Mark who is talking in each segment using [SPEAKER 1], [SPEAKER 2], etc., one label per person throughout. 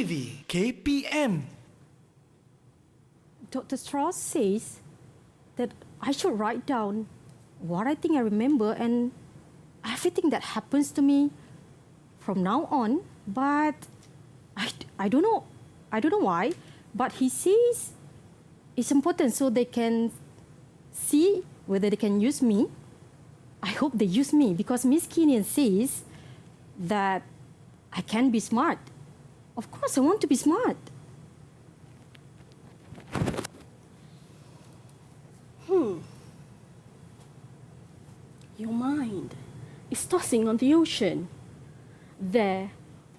[SPEAKER 1] TV KPM.
[SPEAKER 2] Dr. Strauss says that I should write down what I think I remember and everything that happens to me from now on. But I don't know why. But he says it's important so they can see whether they can use me. I hope they use me because Miss Kinian says that I can be smart. Of course, I want to be smart. Your mind is tossing on the ocean. There,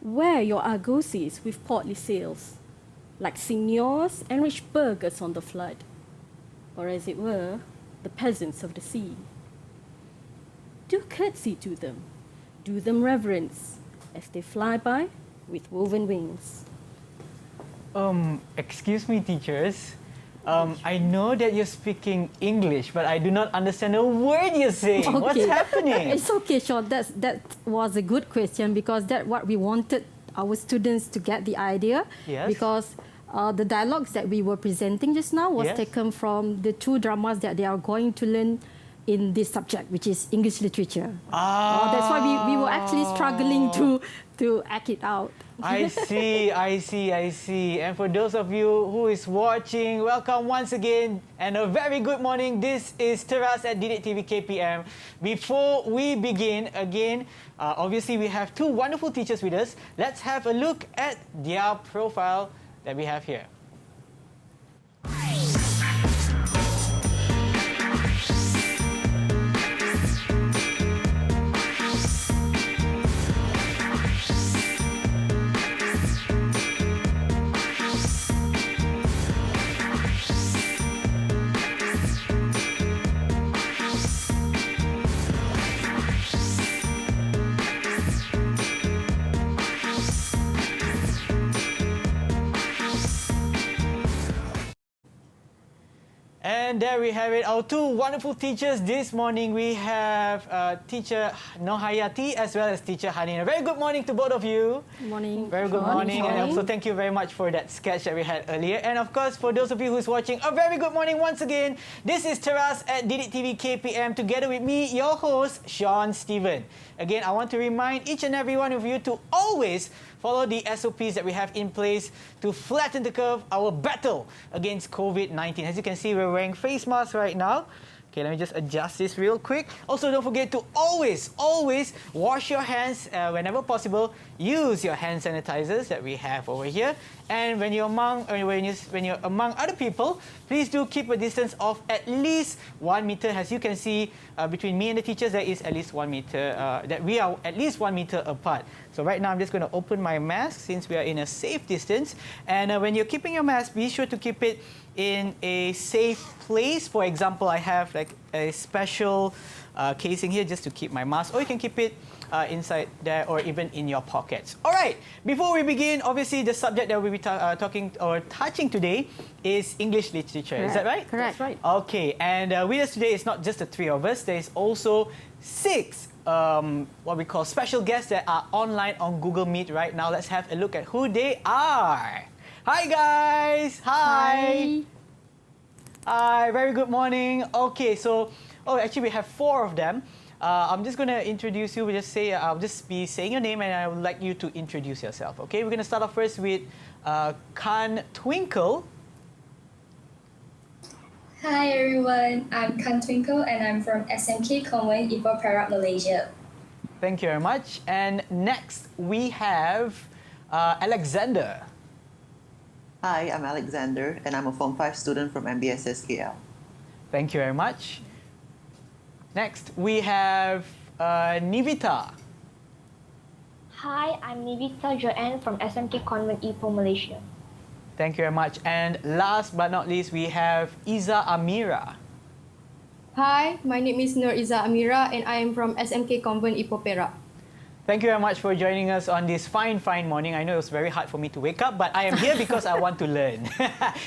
[SPEAKER 2] where your argosies with portly sails, like signors and rich burghers on the flood, or as it were, the peasants of the sea. Do curtsy to them, do them reverence, as they fly by with woven wings.
[SPEAKER 3] Excuse me, teachers. I know that you're speaking English, but I do not understand a word you're saying.
[SPEAKER 2] Okay.
[SPEAKER 3] What's happening?
[SPEAKER 2] It's okay, Sean. That was a good question because that's what we wanted our students to get the idea.
[SPEAKER 3] Yes.
[SPEAKER 2] Because the dialogues that we were presenting just now was taken from the 2 dramas that they are going to learn in this subject, which is English literature. That's why we were actually struggling to act it out.
[SPEAKER 3] I see. And for those of you who is watching, welcome once again and a very good morning. This is Teras at Didik TV KPM. Before we begin, again, obviously we have 2 wonderful teachers with us. Let's have a look at their profile that we have here. And there we have it, our 2 wonderful teachers this morning. We have teacher Norhayati as well as teacher Hanin. A very good morning to both of you.
[SPEAKER 2] Good morning.
[SPEAKER 3] Very good morning. And also thank you very much for that sketch that we had earlier. And of course, for those of you who's watching, a very good morning once again. This is Teras at Didik TV KPM together with me, your host, Sean Stephen. Again, I want to remind each and every one of you to always follow the SOPs that we have in place to flatten the curve, our battle against COVID-19. As you can see, we're wearing face masks right now. Okay, let me just adjust this real quick. Also, don't forget to always wash your hands whenever possible. Use your hand sanitizers that we have over here. And when you're among other people, please do keep a distance of at least 1 meter. As you can see, between me and the teachers, there is at least 1 meter. That we are at least 1 meter apart. So right now, I'm just going to open my mask since we are in a safe distance. And when you're keeping your mask, be sure to keep it in a safe place. For example, I have like a special casing here just to keep my mask, or you can keep it inside there or even in your pockets. All right, before we begin, obviously the subject that we'll be talking or touching today is English literature.
[SPEAKER 2] Correct.
[SPEAKER 3] Is that right?
[SPEAKER 2] Correct. That's right.
[SPEAKER 3] Okay, and with us today is not just the 3 of us. There's also 6 what we call special guests that are online on Google Meet right now. Let's have a look at who they are. Hi guys! Hi! Hi, very good morning. Okay, so, actually we have 4 of them. I'm just going to introduce you. I'll just be saying your name and I would like you to introduce yourself. Okay, we're going to start off first with Kan Twinkle.
[SPEAKER 4] Hi everyone, I'm Kan Twinkle and I'm from SMK Convent, Ipoh, Perak, Malaysia.
[SPEAKER 3] Thank you very much. And next we have Alexander.
[SPEAKER 5] Hi, I'm Alexander and I'm a Form 5 student from MBSS KL.
[SPEAKER 3] Thank you very much. Next we have Nivita.
[SPEAKER 6] Hi, I'm Nivita Joanne from SMK Convent, Ipoh, Malaysia.
[SPEAKER 3] Thank you very much. And last but not least, we have Iza Amira.
[SPEAKER 7] Hi, my name is Nur Iza Amira and I am from SMK Convent, Ipoh, Perak.
[SPEAKER 3] Thank you very much for joining us on this fine morning. I know it was very hard for me to wake up, but I am here because I want to learn.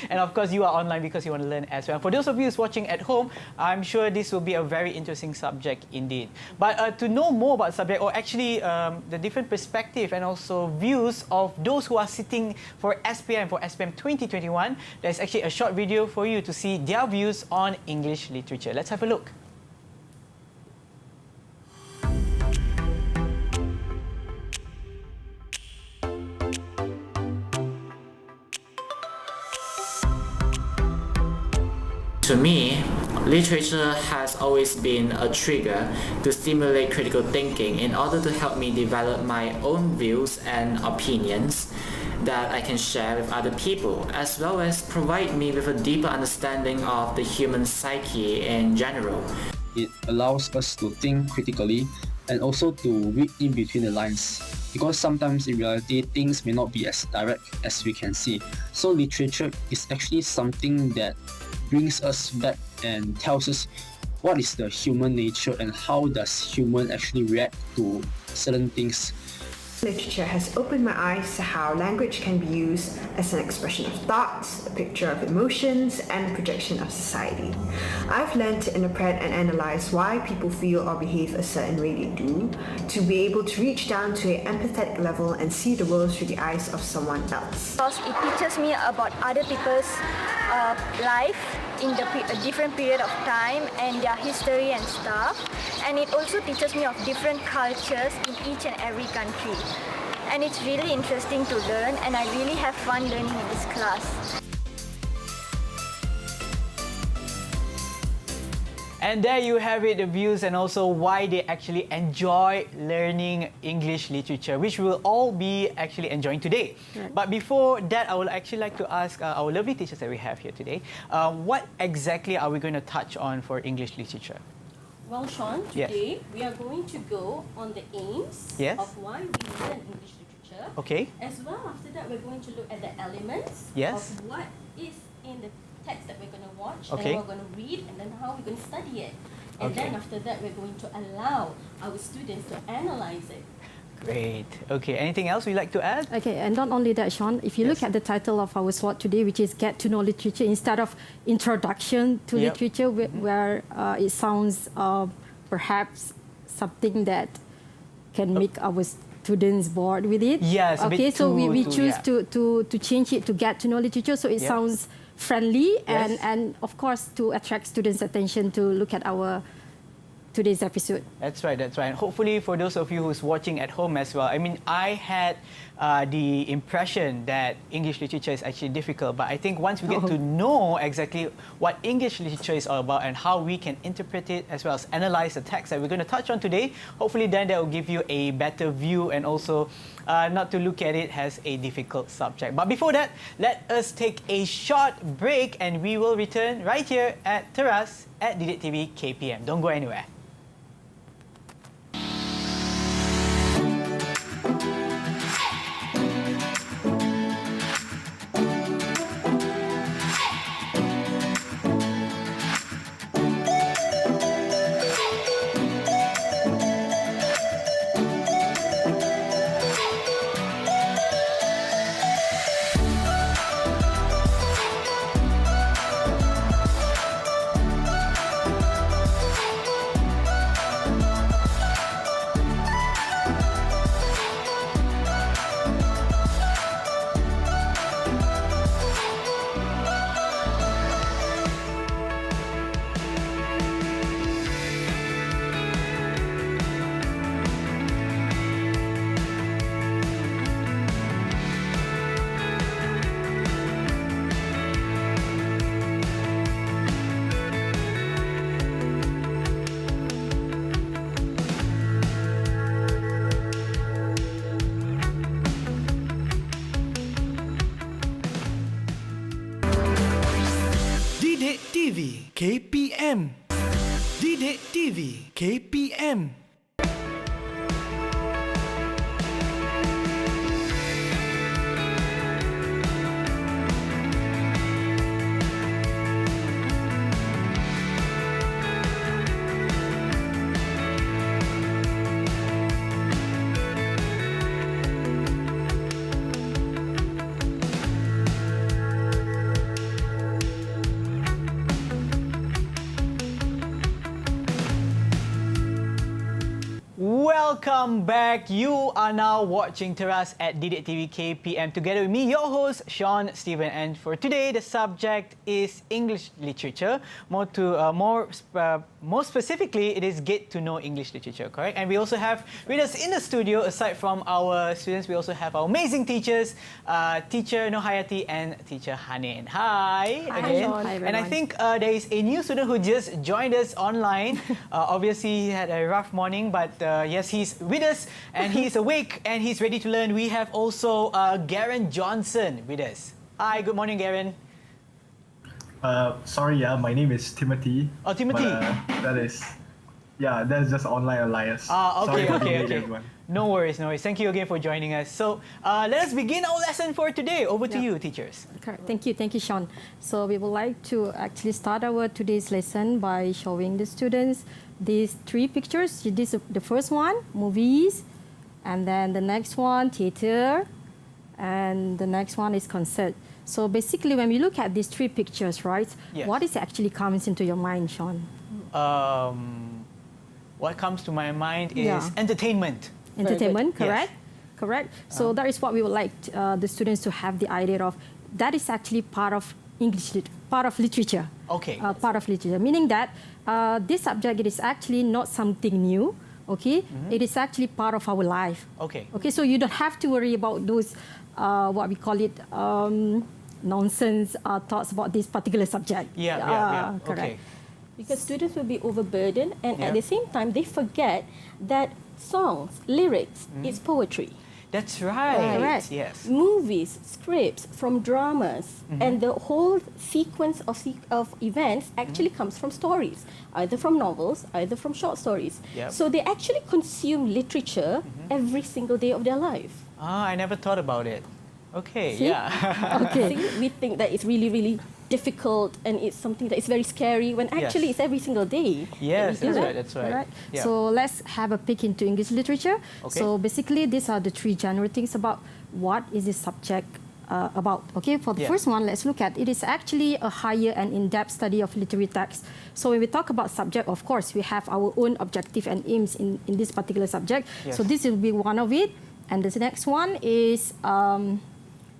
[SPEAKER 3] And of course, you are online because you want to learn as well. For those of you who's watching at home, I'm sure this will be a very interesting subject indeed. But to know more about the subject, or actually the different perspective and also views of those who are sitting for SPM 2021, there's actually a short video for you to see their views on English literature. Let's have a look.
[SPEAKER 7] To me, literature has always been a trigger to stimulate critical thinking in order to help me develop my own views and opinions that I can share with other people, as well as provide me with a deeper understanding of the human psyche in general.
[SPEAKER 8] It allows us to think critically and also to read in between the lines, because sometimes in reality things may not be as direct as we can see. So literature is actually something that brings us back and tells us what is the human nature and how does human actually react to certain things.
[SPEAKER 9] Literature has opened my eyes to how language can be used as an expression of thoughts, a picture of emotions, and a projection of society. I've learned to interpret and analyze why people feel or behave a certain way they do, to be able to reach down to an empathetic level and see the world through the eyes of someone else.
[SPEAKER 10] Because it teaches me about other people's life in a different period of time and their history and stuff, and it also teaches me of different cultures in each and every country, and it's really interesting to learn, and I really have fun learning in this class.
[SPEAKER 3] And there you have it, the views and also why they actually enjoy learning English literature, which we'll all be actually enjoying today.
[SPEAKER 2] Right.
[SPEAKER 3] But before that, I would actually like to ask our lovely teachers that we have here today, what exactly are we going to touch on for English literature?
[SPEAKER 11] Well, Sean,
[SPEAKER 3] Yes.
[SPEAKER 11] today we are going to go on the aims
[SPEAKER 3] Yes.
[SPEAKER 11] of why we learn English literature.
[SPEAKER 3] Okay.
[SPEAKER 11] As well, after that, we're going to look at the elements
[SPEAKER 3] Yes.
[SPEAKER 11] of what is in the text that we're going to watch,
[SPEAKER 3] Okay.
[SPEAKER 11] and we're going to read, and then how we're going to study it. And
[SPEAKER 3] Okay.
[SPEAKER 11] then after that, we're going to allow our students to analyze it.
[SPEAKER 3] Great. Okay, anything else you'd like to add?
[SPEAKER 2] Okay, and not only that, Sean, if you look
[SPEAKER 3] Yes.
[SPEAKER 2] at the title of our slot today, which is Get to Know Literature, instead of Introduction to
[SPEAKER 3] Yep.
[SPEAKER 2] Literature, where it sounds perhaps something that can make our students bored with it.
[SPEAKER 3] Yes, a bit
[SPEAKER 2] okay, so we
[SPEAKER 3] too-
[SPEAKER 2] choose
[SPEAKER 3] yeah.
[SPEAKER 2] to change it to Get to Know Literature, so it
[SPEAKER 3] Yep.
[SPEAKER 2] sounds friendly
[SPEAKER 3] Yes.
[SPEAKER 2] and of course to attract students' attention to look at our today's episode.
[SPEAKER 3] That's right, that's right. And hopefully for those of you who's watching at home as well, I mean, I had the impression that English literature is actually difficult, but I think once we get to know exactly what English literature is all about and how we can interpret it as well as analyze the text that we're going to touch on today, hopefully then that will give you a better view and also not to look at it as a difficult subject. But before that, let us take a short break and we will return right here at Teras at Didik TV KPM. Don't go anywhere.
[SPEAKER 1] Didik TV KPM. Didik TV KPM.
[SPEAKER 3] Welcome back. You are now watching Teras at Didik TV KPM together with me, your host, Sean Stephen. And for today, the subject is English literature. More specifically, it is get to know English literature, correct? And we also have with us in the studio, aside from our students, we also have our amazing teachers, teacher Norhayati and teacher Hanin. Hi again.
[SPEAKER 2] Sean. Hi,
[SPEAKER 3] and I
[SPEAKER 2] everyone.
[SPEAKER 3] think there is a new student who just joined us online. Obviously, he had a rough morning, but yes, he's with us and he's awake and he's ready to learn. We have also Garen Johnson with us. Hi, good morning, Garen.
[SPEAKER 12] Sorry, my name is Timothy.
[SPEAKER 3] Oh, Timothy.
[SPEAKER 12] But, that's just online alias.
[SPEAKER 3] Okay,
[SPEAKER 12] Sorry for
[SPEAKER 3] okay.
[SPEAKER 12] delaying everyone.
[SPEAKER 3] No worries, no worries. Thank you again for joining us. So let us begin our lesson for today. Over to you, teachers.
[SPEAKER 2] Correct. Thank you, Sean. So we would like to actually start our today's lesson by showing the students these three pictures. This is the first one, movies, and then the next one, theater, and the next one is concert. So basically, when we look at these three pictures, right,
[SPEAKER 3] Yes.
[SPEAKER 2] what is actually comes into your mind, Sean?
[SPEAKER 3] What comes to my mind is
[SPEAKER 2] Yeah.
[SPEAKER 3] entertainment.
[SPEAKER 2] Entertainment,
[SPEAKER 3] Yes.
[SPEAKER 2] correct? Correct. So that is what we would like the students to have the idea of. That is actually part of part of literature.
[SPEAKER 3] Okay.
[SPEAKER 2] Part of literature, meaning that this subject it is actually not something new. Okay, it is actually part of our life.
[SPEAKER 3] Okay.
[SPEAKER 2] Okay, so you don't have to worry about those what we call it nonsense thoughts about this particular subject.
[SPEAKER 3] Yeah.
[SPEAKER 2] Correct.
[SPEAKER 3] Okay.
[SPEAKER 11] Because students will be overburdened, and at the same time, they forget that songs, lyrics, is poetry.
[SPEAKER 3] That's right.
[SPEAKER 2] Correct.
[SPEAKER 3] Yes.
[SPEAKER 11] Movies, scripts from dramas, and the whole sequence of events actually comes from stories, either from novels, either from short stories.
[SPEAKER 3] Yep.
[SPEAKER 11] So they actually consume literature every single day of their life.
[SPEAKER 3] I never thought about it. Okay.
[SPEAKER 11] See?
[SPEAKER 3] Yeah.
[SPEAKER 2] Okay.
[SPEAKER 11] See, we think that it's really, really difficult and it's something that is very scary when actually it's every single day.
[SPEAKER 3] Yes,
[SPEAKER 11] that we do
[SPEAKER 3] that's
[SPEAKER 11] that.
[SPEAKER 3] right. That's right.
[SPEAKER 2] Right.
[SPEAKER 3] Yeah.
[SPEAKER 2] So let's have a peek into English literature.
[SPEAKER 3] Okay.
[SPEAKER 2] So basically, these are the three general things about what is this subject about. Okay, for the
[SPEAKER 3] Yeah.
[SPEAKER 2] first one, let's look at it is actually a higher and in-depth study of literary text. So when we talk about subject, of course, we have our own objective and aims in this particular subject.
[SPEAKER 3] Yes.
[SPEAKER 2] So this will be one of it. And the next one is,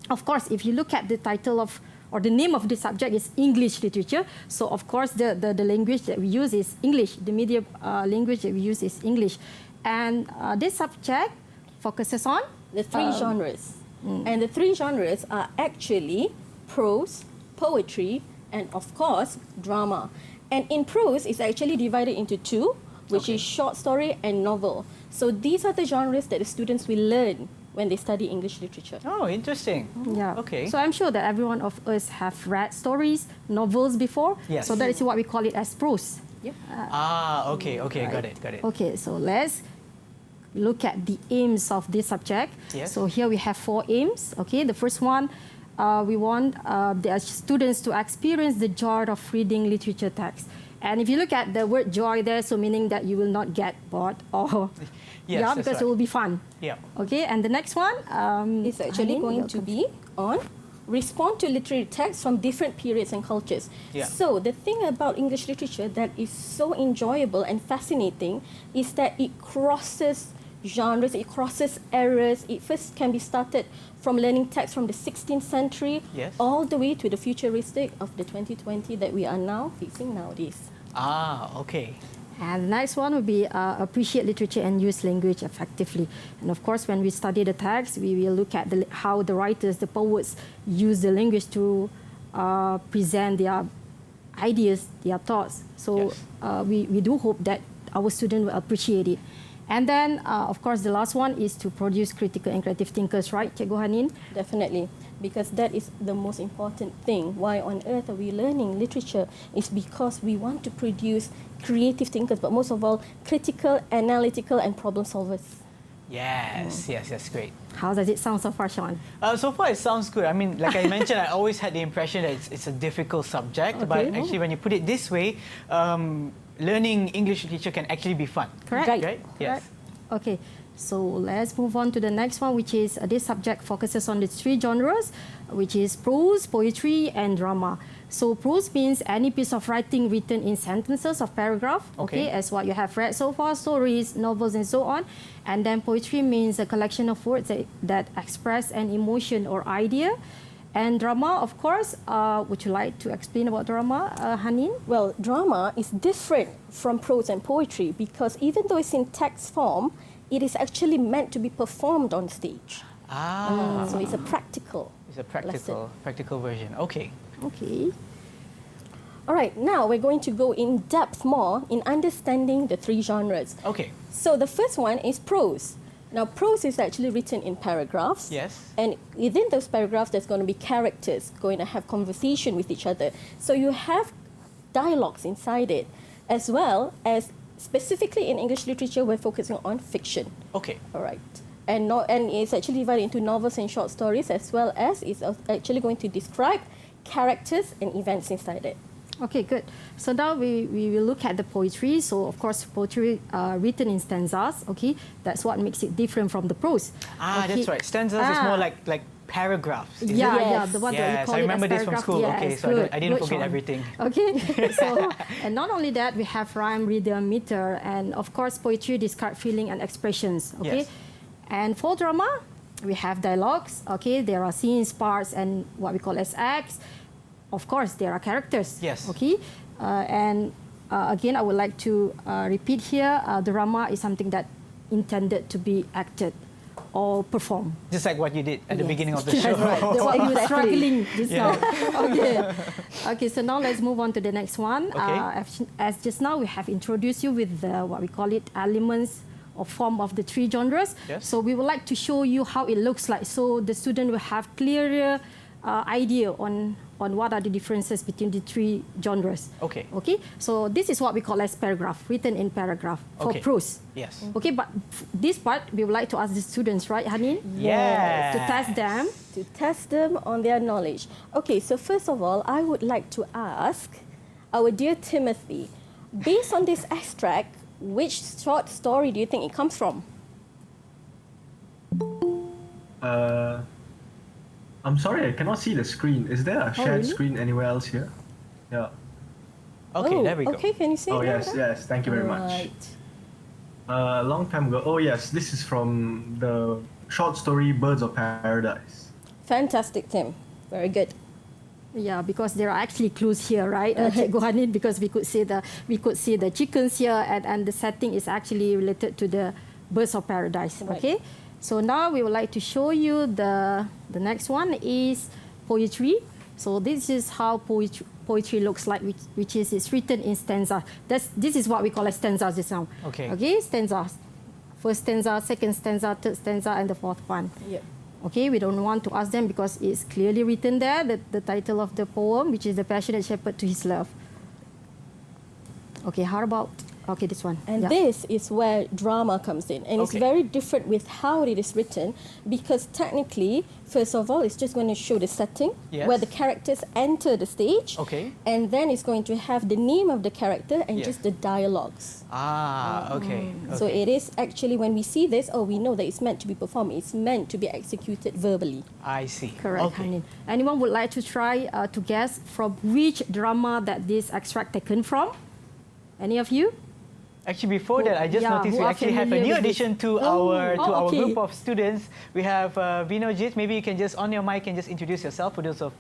[SPEAKER 2] of course, if you look at the title of or the name of the subject is English literature. So of course the language that we use is English. The media language that we use is English. And this subject focuses on
[SPEAKER 11] The three genres. And the three genres are actually prose, poetry, and of course, drama. And in prose, it's actually divided into two, which is short story and novel. So these are the genres that the students will learn when they study English literature.
[SPEAKER 3] Oh, interesting.
[SPEAKER 2] Yeah.
[SPEAKER 3] Okay.
[SPEAKER 2] So I'm sure that every one of us have read stories, novels before.
[SPEAKER 3] Yes.
[SPEAKER 2] So that is what we call it as prose.
[SPEAKER 11] Yep.
[SPEAKER 3] Okay.
[SPEAKER 2] Right.
[SPEAKER 3] Got it.
[SPEAKER 2] Okay, so let's look at the aims of this subject.
[SPEAKER 3] Yes.
[SPEAKER 2] So here we have 4 aims. Okay, the first one, we want the students to experience the joy of reading literature text. And if you look at the word joy there, so meaning that you will not get bored or
[SPEAKER 3] Yes, that's
[SPEAKER 2] because
[SPEAKER 3] right.
[SPEAKER 2] it will be fun.
[SPEAKER 3] Yeah.
[SPEAKER 2] Okay, and the next one
[SPEAKER 11] It's actually
[SPEAKER 2] Hanin,
[SPEAKER 11] going to be on respond to literary texts from different periods and cultures.
[SPEAKER 3] Yeah.
[SPEAKER 11] So the thing about English literature that is so enjoyable and fascinating is that it crosses genres, it crosses eras. It first can be started from learning texts from the 16th century
[SPEAKER 3] Yes.
[SPEAKER 11] all the way to the futuristic of the 2020 that we are now facing nowadays.
[SPEAKER 3] Okay.
[SPEAKER 2] And the next one would be appreciate literature and use language effectively. And of course, when we study the text, we will look at how the writers, the poets, use the language to present their ideas, their thoughts. So
[SPEAKER 3] Yes.
[SPEAKER 2] we do hope that our students will appreciate it. And then, of course, the last one is to produce critical and creative thinkers, right, Cikgu Hanin?
[SPEAKER 11] Definitely, because that is the most important thing. Why on earth are we learning literature? It's because we want to produce creative thinkers, but most of all, critical, analytical, and problem solvers.
[SPEAKER 3] Yes, great.
[SPEAKER 2] How does it sound so far, Sean?
[SPEAKER 3] So far, it sounds good. I mean, like I mentioned, I always had the impression that it's a difficult subject, but
[SPEAKER 2] Okay.
[SPEAKER 3] actually, when you put it this way, learning English literature can actually be fun.
[SPEAKER 2] Correct.
[SPEAKER 3] Right? Yes.
[SPEAKER 2] Okay, so let's move on to the next one, which is this subject focuses on the 3 genres, which is prose, poetry, and drama. So prose means any piece of writing written in sentences or paragraph, okay, as what you have read so far, stories, novels, and so on. And then poetry means a collection of words that express an emotion or idea. And drama, of course, would you like to explain about drama, Hanin?
[SPEAKER 11] Well, drama is different from prose and poetry because even though it's in text form, it is actually meant to be performed on stage. So it's a practical.
[SPEAKER 3] It's a practical version. Okay.
[SPEAKER 2] Okay.
[SPEAKER 11] All right, now we're going to go in depth more in understanding the three genres.
[SPEAKER 3] Okay.
[SPEAKER 11] So the first one is prose. Now, prose is actually written in paragraphs.
[SPEAKER 3] Yes.
[SPEAKER 11] And within those paragraphs, there's going to be characters going to have conversation with each other. So you have dialogues inside it, as well as specifically in English literature, we're focusing on fiction.
[SPEAKER 3] Okay.
[SPEAKER 11] All right. And it's actually divided into novels and short stories, as well as it's actually going to describe characters and events inside it.
[SPEAKER 2] Okay, good. So now we will look at the poetry. So of course, poetry written in stanzas. Okay, that's what makes it different from the prose.
[SPEAKER 3] That's right. Stanzas is more like paragraphs.
[SPEAKER 2] Yeah, the one that we call
[SPEAKER 3] I remember
[SPEAKER 2] it as
[SPEAKER 3] this from
[SPEAKER 2] paragraph.
[SPEAKER 3] school.
[SPEAKER 2] Yes,
[SPEAKER 3] Okay, so
[SPEAKER 2] good,
[SPEAKER 3] I didn't
[SPEAKER 2] good,
[SPEAKER 3] forget
[SPEAKER 2] Sean.
[SPEAKER 3] everything.
[SPEAKER 2] Okay, so and not only that, we have rhyme, rhythm, meter, and of course, poetry describes feeling and expressions. Okay,
[SPEAKER 3] Yes.
[SPEAKER 2] and for drama, we have dialogues. Okay, there are scenes, parts, and what we call as acts. Of course, there are characters.
[SPEAKER 3] Yes.
[SPEAKER 2] Okay, and again, I would like to repeat here: drama is something that intended to be acted or performed.
[SPEAKER 3] Just like what you did at the beginning of the
[SPEAKER 2] Yes,
[SPEAKER 3] show.
[SPEAKER 2] right. That's what you were struggling just
[SPEAKER 3] Yeah.
[SPEAKER 2] now. Okay. Okay, so now let's move on to the next one.
[SPEAKER 3] Okay.
[SPEAKER 2] As just now, we have introduced you with what we call it elements or form of the three genres.
[SPEAKER 3] Yes.
[SPEAKER 2] So we would like to show you how it looks like, so the student will have clearer idea on what are the differences between the three genres.
[SPEAKER 3] Okay.
[SPEAKER 2] Okay. So this is what we call as paragraph, written in paragraph for
[SPEAKER 3] Okay.
[SPEAKER 2] prose.
[SPEAKER 3] Yes.
[SPEAKER 2] Okay, but this part we would like to ask the students, right, Hanin?
[SPEAKER 3] Yes.
[SPEAKER 2] To test them.
[SPEAKER 11] To test them on their knowledge. Okay, so first of all, I would like to ask our dear Timothy, based on this extract, which short story do you think it comes from?
[SPEAKER 12] I'm sorry, I cannot see the screen. Is there a shared
[SPEAKER 2] really?
[SPEAKER 12] screen anywhere else here? Yeah.
[SPEAKER 3] Okay, there we go.
[SPEAKER 11] Okay, can you see
[SPEAKER 12] Oh,
[SPEAKER 11] that?
[SPEAKER 12] yes. Thank you very much.
[SPEAKER 11] Right.
[SPEAKER 12] A long time ago. Oh, yes. This is from the short story Birds of Paradise.
[SPEAKER 11] Fantastic, Tim. Very good.
[SPEAKER 2] Yeah, because there are actually clues here, right, Cikgu Hanin? Because we could see the chickens here, and the setting is actually related to the Birds of Paradise.
[SPEAKER 11] Right.
[SPEAKER 2] Okay, so now we would like to show you the next one is poetry. So this is how poetry looks like, which is it's written in stanza. This is what we call a stanza just now.
[SPEAKER 3] Okay.
[SPEAKER 2] Okay, stanzas. First stanza, second stanza, third stanza, and the fourth one.
[SPEAKER 11] Yep.
[SPEAKER 2] Okay, we don't want to ask them because it's clearly written there, the title of the poem, which is The Passionate Shepherd to His Love. Okay, how about, okay, this one.
[SPEAKER 11] And
[SPEAKER 2] Yeah.
[SPEAKER 11] this is where drama comes in. And it's
[SPEAKER 3] Okay.
[SPEAKER 11] very different with how it is written because technically, first of all, it's just going to show the setting
[SPEAKER 3] Yes.
[SPEAKER 11] where the characters enter the stage.
[SPEAKER 3] Okay.
[SPEAKER 11] And then it's going to have the name of the character and
[SPEAKER 3] Yes.
[SPEAKER 11] just the dialogues.
[SPEAKER 3] Okay.
[SPEAKER 11] So it is actually, when we see this, we know that it's meant to be performed. It's meant to be executed verbally.
[SPEAKER 3] I see.
[SPEAKER 2] Correct,
[SPEAKER 3] Okay.
[SPEAKER 2] Hanin. Anyone would like to try to guess from which drama that this extract taken from? Any of you?
[SPEAKER 3] Actually, before that, I just
[SPEAKER 2] Yeah,
[SPEAKER 3] noticed
[SPEAKER 2] who
[SPEAKER 3] we
[SPEAKER 2] are
[SPEAKER 3] actually have a
[SPEAKER 2] familiar
[SPEAKER 3] new
[SPEAKER 2] with this?
[SPEAKER 3] addition to
[SPEAKER 2] Oh,
[SPEAKER 3] our
[SPEAKER 2] okay.
[SPEAKER 3] group of students. We have Vinojit. Maybe you can just on your mic and just introduce yourself for those of.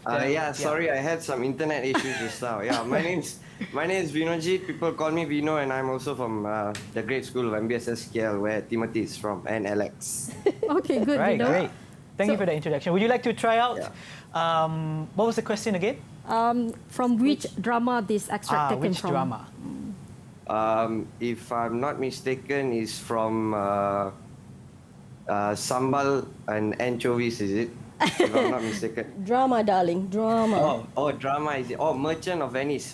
[SPEAKER 13] Sorry, I had some internet issues just now. Yeah, my name is Vinojit. People call me Vino, and I'm also from the great school of MBSSKL, where Timothy is from, and Alex.
[SPEAKER 2] Okay, good.
[SPEAKER 3] Right,
[SPEAKER 2] Vino.
[SPEAKER 3] great. Thank you for the introduction. Would you like to try out? What was the question again?
[SPEAKER 2] From which drama this extract taken
[SPEAKER 3] which
[SPEAKER 2] from?
[SPEAKER 3] drama?
[SPEAKER 13] If I'm not mistaken, is from Sambal and Anchovies, is it? If I'm not mistaken.
[SPEAKER 11] Drama, darling, drama.
[SPEAKER 13] Oh, drama, is it? Oh, Merchant of Venice,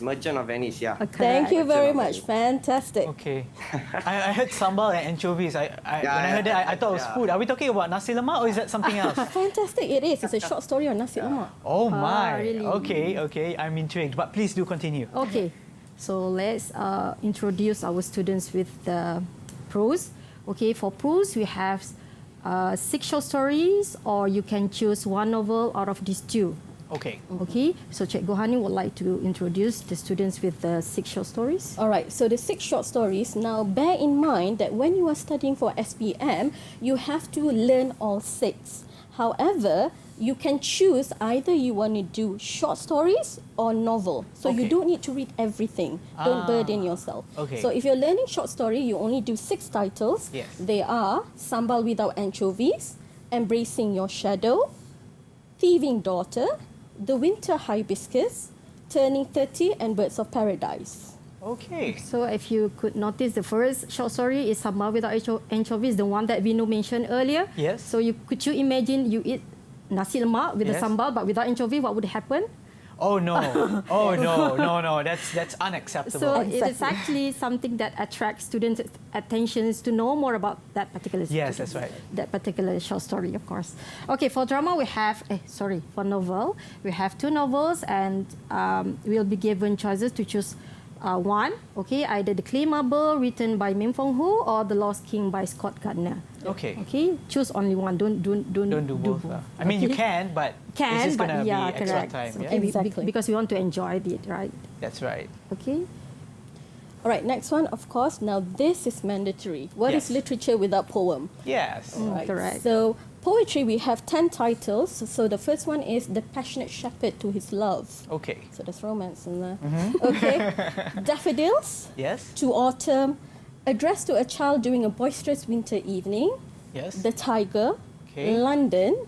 [SPEAKER 13] yeah.
[SPEAKER 11] Thank you
[SPEAKER 13] Merchant
[SPEAKER 11] very
[SPEAKER 13] of
[SPEAKER 11] much.
[SPEAKER 13] Venice.
[SPEAKER 11] Fantastic.
[SPEAKER 3] Okay. I heard sambal and anchovies. When I heard that, I thought it was food. Are we talking about nasi lemak or is that something else?
[SPEAKER 11] Fantastic, it is. It's a short story on nasi lemak.
[SPEAKER 3] Oh my.
[SPEAKER 2] really?
[SPEAKER 3] Okay. I'm intrigued. But please do continue.
[SPEAKER 2] Okay, so let's introduce our students with the prose. Okay, for prose, we have 6 short stories, or you can choose one novel out of these 2.
[SPEAKER 3] Okay.
[SPEAKER 2] Okay, so Cikgu Hanin would like to introduce the students with the 6 short stories.
[SPEAKER 11] All right, so the 6 short stories. Now, bear in mind that when you are studying for SPM, you have to learn all 6. However, you can choose either you want to do short stories or novel. So you don't need to read everything. Don't burden yourself.
[SPEAKER 3] Okay.
[SPEAKER 11] So if you're learning short story, you only do 6 titles.
[SPEAKER 3] Yes.
[SPEAKER 11] They are Sambal Without Anchovies, Embracing Your Shadow, Thieving Daughter, The Winter Hibiscus, Turning 30, and Birds of Paradise.
[SPEAKER 3] Okay.
[SPEAKER 2] So if you could notice, the first short story is Sambal Without Anchovies, the one that Vino mentioned earlier.
[SPEAKER 3] Yes.
[SPEAKER 2] So could you imagine you eat nasi lemak with the sambal but without anchovy, what would happen?
[SPEAKER 3] Oh no! Oh no! That's unacceptable.
[SPEAKER 2] So it is actually something that attracts students' attentions to know more about that particular.
[SPEAKER 3] Yes, that's right.
[SPEAKER 2] That particular short story, of course. Okay, for drama we have. For novel we have 2 novels, and we'll be given choices to choose one. Okay, either The Claimable, written by Min Fong Hu, or The Lost King by Scott Gardner.
[SPEAKER 3] Okay.
[SPEAKER 2] Okay, choose only one. Don't do
[SPEAKER 3] both. I mean, you can, but it's just gonna be extra
[SPEAKER 2] correct.
[SPEAKER 3] time.
[SPEAKER 2] Okay,
[SPEAKER 3] Yeah?
[SPEAKER 11] Exactly.
[SPEAKER 2] because we want to enjoy it, right?
[SPEAKER 3] That's right.
[SPEAKER 2] Okay.
[SPEAKER 11] All right, next one, of course. Now, this is mandatory. What is
[SPEAKER 3] Yes.
[SPEAKER 11] literature without poem?
[SPEAKER 3] Yes.
[SPEAKER 11] Right.
[SPEAKER 2] Correct.
[SPEAKER 11] So, poetry, we have 10 titles. So, the first one is The Passionate Shepherd to His Love.
[SPEAKER 3] Okay.
[SPEAKER 11] So, there's romance in there. Okay. Daffodils
[SPEAKER 3] Yes.
[SPEAKER 11] to Autumn, Addressed to a Child During a Boisterous Winter Evening,
[SPEAKER 3] Yes.
[SPEAKER 11] The Tiger,
[SPEAKER 3] Okay.
[SPEAKER 11] London,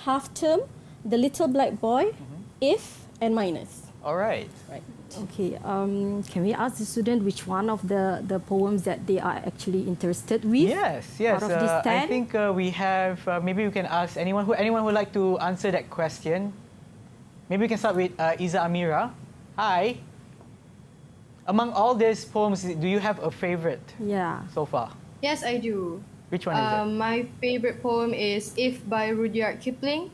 [SPEAKER 11] Half Term, The Little Black Boy, If, and Minus.
[SPEAKER 3] All right.
[SPEAKER 11] Right.
[SPEAKER 2] Okay. Can we ask the student which one of the poems that they are actually interested with?
[SPEAKER 3] Yes.
[SPEAKER 2] Out of these 10?
[SPEAKER 3] I think we have. Maybe we can ask anyone who would like to answer that question. Maybe we can start with Iza Amira. Hi. Among all these poems, do you have a favorite?
[SPEAKER 2] Yeah.
[SPEAKER 3] So far.
[SPEAKER 14] Yes, I do.
[SPEAKER 3] Which one is it?
[SPEAKER 14] My favorite poem is If by Rudyard Kipling.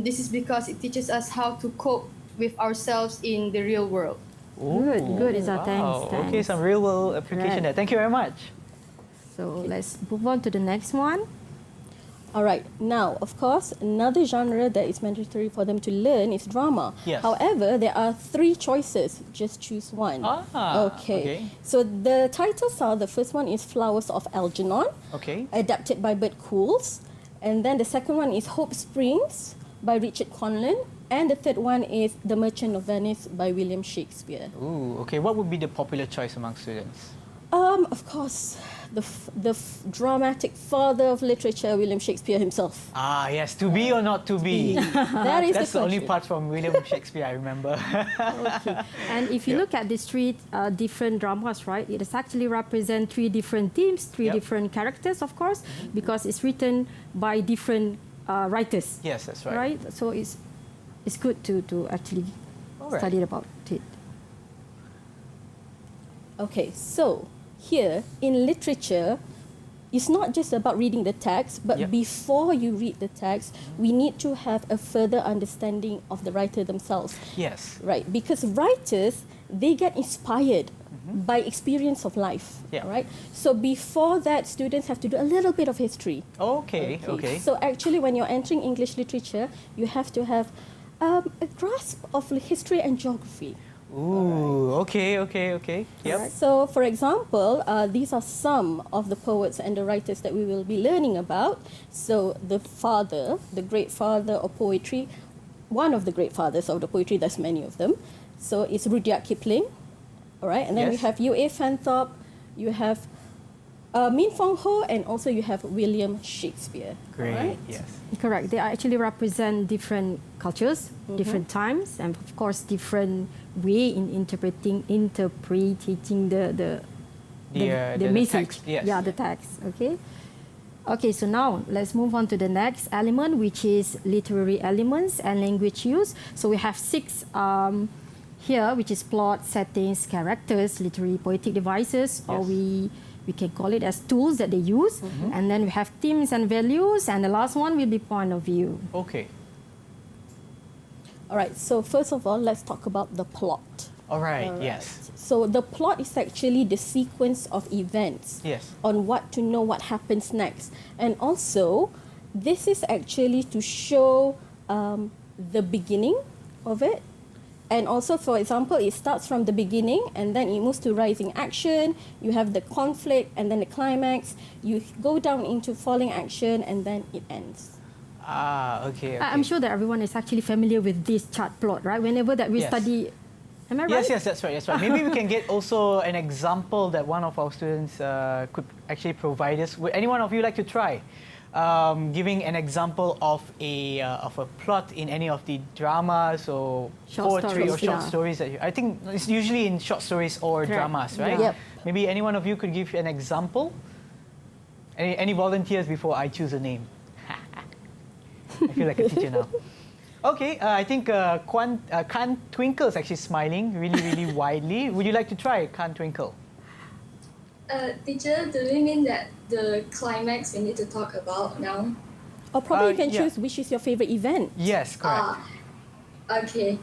[SPEAKER 14] This is because it teaches us how to cope with ourselves in the real world.
[SPEAKER 2] Good, Iza.
[SPEAKER 3] Wow.
[SPEAKER 2] Thanks.
[SPEAKER 3] Okay, some real world application there. Thank you very much.
[SPEAKER 2] So let's move on to the next one.
[SPEAKER 11] All right. Now, of course, another genre that is mandatory for them to learn is drama.
[SPEAKER 3] Yes.
[SPEAKER 11] However, there are 3 choices. Just choose one. Okay. So the titles are, the first one is Flowers of Algernon,
[SPEAKER 3] Okay.
[SPEAKER 11] adapted by Bert Cools. And then the second one is Hope Springs by Richard Conlon. And the third one is The Merchant of Venice by William Shakespeare.
[SPEAKER 3] Ooh, okay. What would be the popular choice among students?
[SPEAKER 11] Of course, the dramatic father of literature, William Shakespeare himself.
[SPEAKER 3] Ah, yes. To be or not to be?
[SPEAKER 11] That is
[SPEAKER 3] That's
[SPEAKER 11] the
[SPEAKER 3] the only
[SPEAKER 11] question.
[SPEAKER 3] part from William Shakespeare I remember.
[SPEAKER 2] Okay. And if you look at these 3 different dramas, right, it is actually represent 3 different themes, 3 different characters, of course, because it's written by different writers.
[SPEAKER 3] Yes, that's right.
[SPEAKER 2] Right. So it's good to actually study about it.
[SPEAKER 11] Okay, so here in literature, it's not just about reading the text, but before you read the text, we need to have a further understanding of the writer themselves.
[SPEAKER 3] Yes.
[SPEAKER 11] Right, because writers, they get inspired by experience of life.
[SPEAKER 3] Yeah.
[SPEAKER 11] Right. So before that, students have to do a little bit of history.
[SPEAKER 3] Okay.
[SPEAKER 11] So actually, when you're entering English literature, you have to have a grasp of history and geography.
[SPEAKER 3] Ooh, okay. Yep.
[SPEAKER 11] So, for example, these are some of the poets and the writers that we will be learning about. So, the great father of poetry, one of the great fathers of the poetry, there's many of them. So, it's Rudyard Kipling, all right? And then we have U.A. Fanthorpe, you have Min Fong Ho, and also you have William Shakespeare.
[SPEAKER 3] Great,
[SPEAKER 11] right?
[SPEAKER 3] yes.
[SPEAKER 2] Correct. They actually represent different cultures, different times, and of course different way in interpreting the message.
[SPEAKER 3] Text, yes.
[SPEAKER 2] Yeah, the text. Okay. Okay, so now let's move on to the next element, which is literary elements and language use. So we have 6 here, which is plot, settings, characters, literary poetic devices, or we can call it as tools that they use. And then we have themes and values, and the last one will be point of view.
[SPEAKER 3] Okay.
[SPEAKER 11] All right, so first of all, let's talk about the plot.
[SPEAKER 3] All right. Yes.
[SPEAKER 11] So the plot is actually the sequence of events on what to know what happens next. And also, this is actually to show the beginning of it. And also, for example, it starts from the beginning and then it moves to rising action. You have the conflict and then the climax. You go down into falling action and then it ends.
[SPEAKER 3] Okay.
[SPEAKER 2] I'm sure that everyone is actually familiar with this chart plot, right? Whenever that we study, am I right?
[SPEAKER 3] Yes, that's right. Maybe we can get also an example that one of our students could actually provide us. Would any one of you like to try giving an example of a plot in any of the dramas or poetry or short stories that I think it's usually in short stories or dramas, right?
[SPEAKER 11] Yep.
[SPEAKER 3] Maybe any one of you could give an example. Any volunteers before I choose a name? I feel like a teacher now. Okay, I think Can Twinkle is actually smiling really widely. Would you like to try Can Twinkle?
[SPEAKER 4] Teacher, do we mean that the climax we need to talk about now?
[SPEAKER 11] Or probably you can choose which is your favorite event.
[SPEAKER 3] Yes, correct.
[SPEAKER 4] Okay.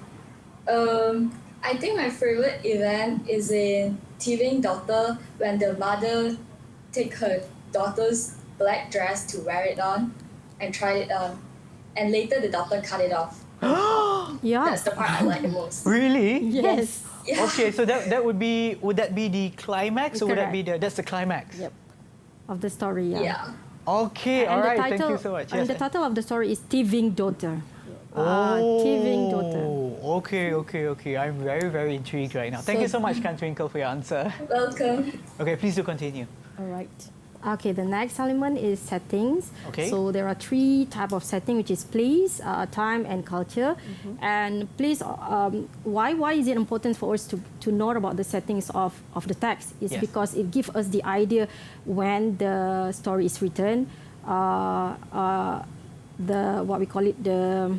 [SPEAKER 4] I think my favorite event is in Thieving Daughter when the mother take her daughter's black dress to wear it on and try it on. And later the daughter cut it off.
[SPEAKER 2] Yeah.
[SPEAKER 4] That's the part I like the most.
[SPEAKER 3] Really?
[SPEAKER 2] Yes.
[SPEAKER 4] Yeah.
[SPEAKER 3] Okay, so would that be the climax or would that be that's the climax?
[SPEAKER 2] Yep. Of the story, yeah.
[SPEAKER 3] Okay, all right, thank you so much.
[SPEAKER 2] And the title of the story is Thieving Daughter.
[SPEAKER 3] Oh,
[SPEAKER 2] Thieving Daughter.
[SPEAKER 3] Okay. I'm very intrigued right now. Thank you so much, Can Twinkle, for your answer.
[SPEAKER 4] Welcome.
[SPEAKER 3] Okay, please do continue.
[SPEAKER 11] All right.
[SPEAKER 2] Okay, the next element is settings.
[SPEAKER 3] Okay.
[SPEAKER 2] So there are 3 types of setting, which is place, time, and culture. And place, why is it important for us to know about the settings of the text? It's because it gives us the idea when the story is written, what we call it, the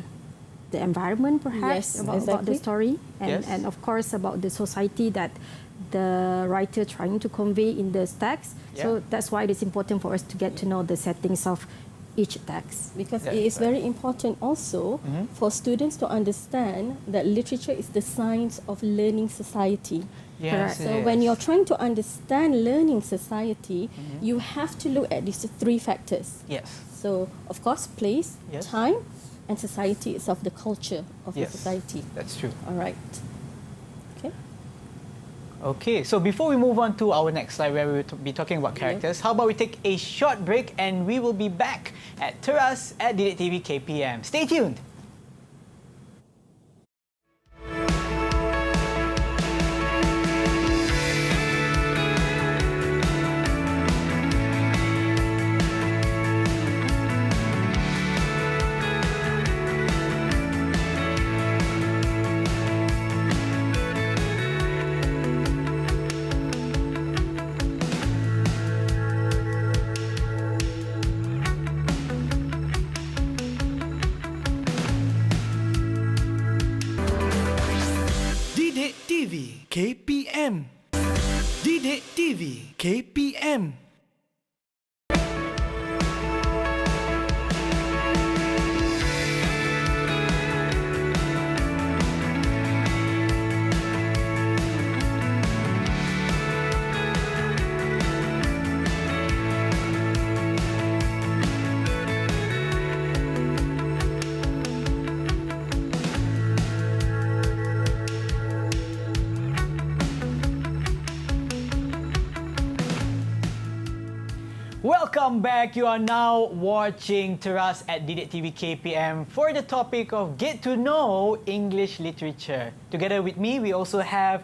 [SPEAKER 2] environment, perhaps, about the story, and of course about the society that the writer trying to convey in the text. So that's why it is important for us to get to know the settings of each text.
[SPEAKER 11] Because it is very important also for students to understand that literature is the science of learning society.
[SPEAKER 3] Yes,
[SPEAKER 11] so when you're trying to understand learning society, you have to look at these 3 factors.
[SPEAKER 3] Yes.
[SPEAKER 11] So, of course, place, time, and society itself, the culture of the society.
[SPEAKER 3] That's true.
[SPEAKER 11] All right.
[SPEAKER 3] Okay, so before we move on to our next slide where we will be talking about characters, how about we take a short break and we will be back at Teras at Didik TV KPM. Stay tuned!
[SPEAKER 1] Didik TV KPM. Didik TV KPM.
[SPEAKER 3] Welcome back. You are now watching Teras at Didik TV KPM for the topic of Get to Know English Literature. Together with me, we also have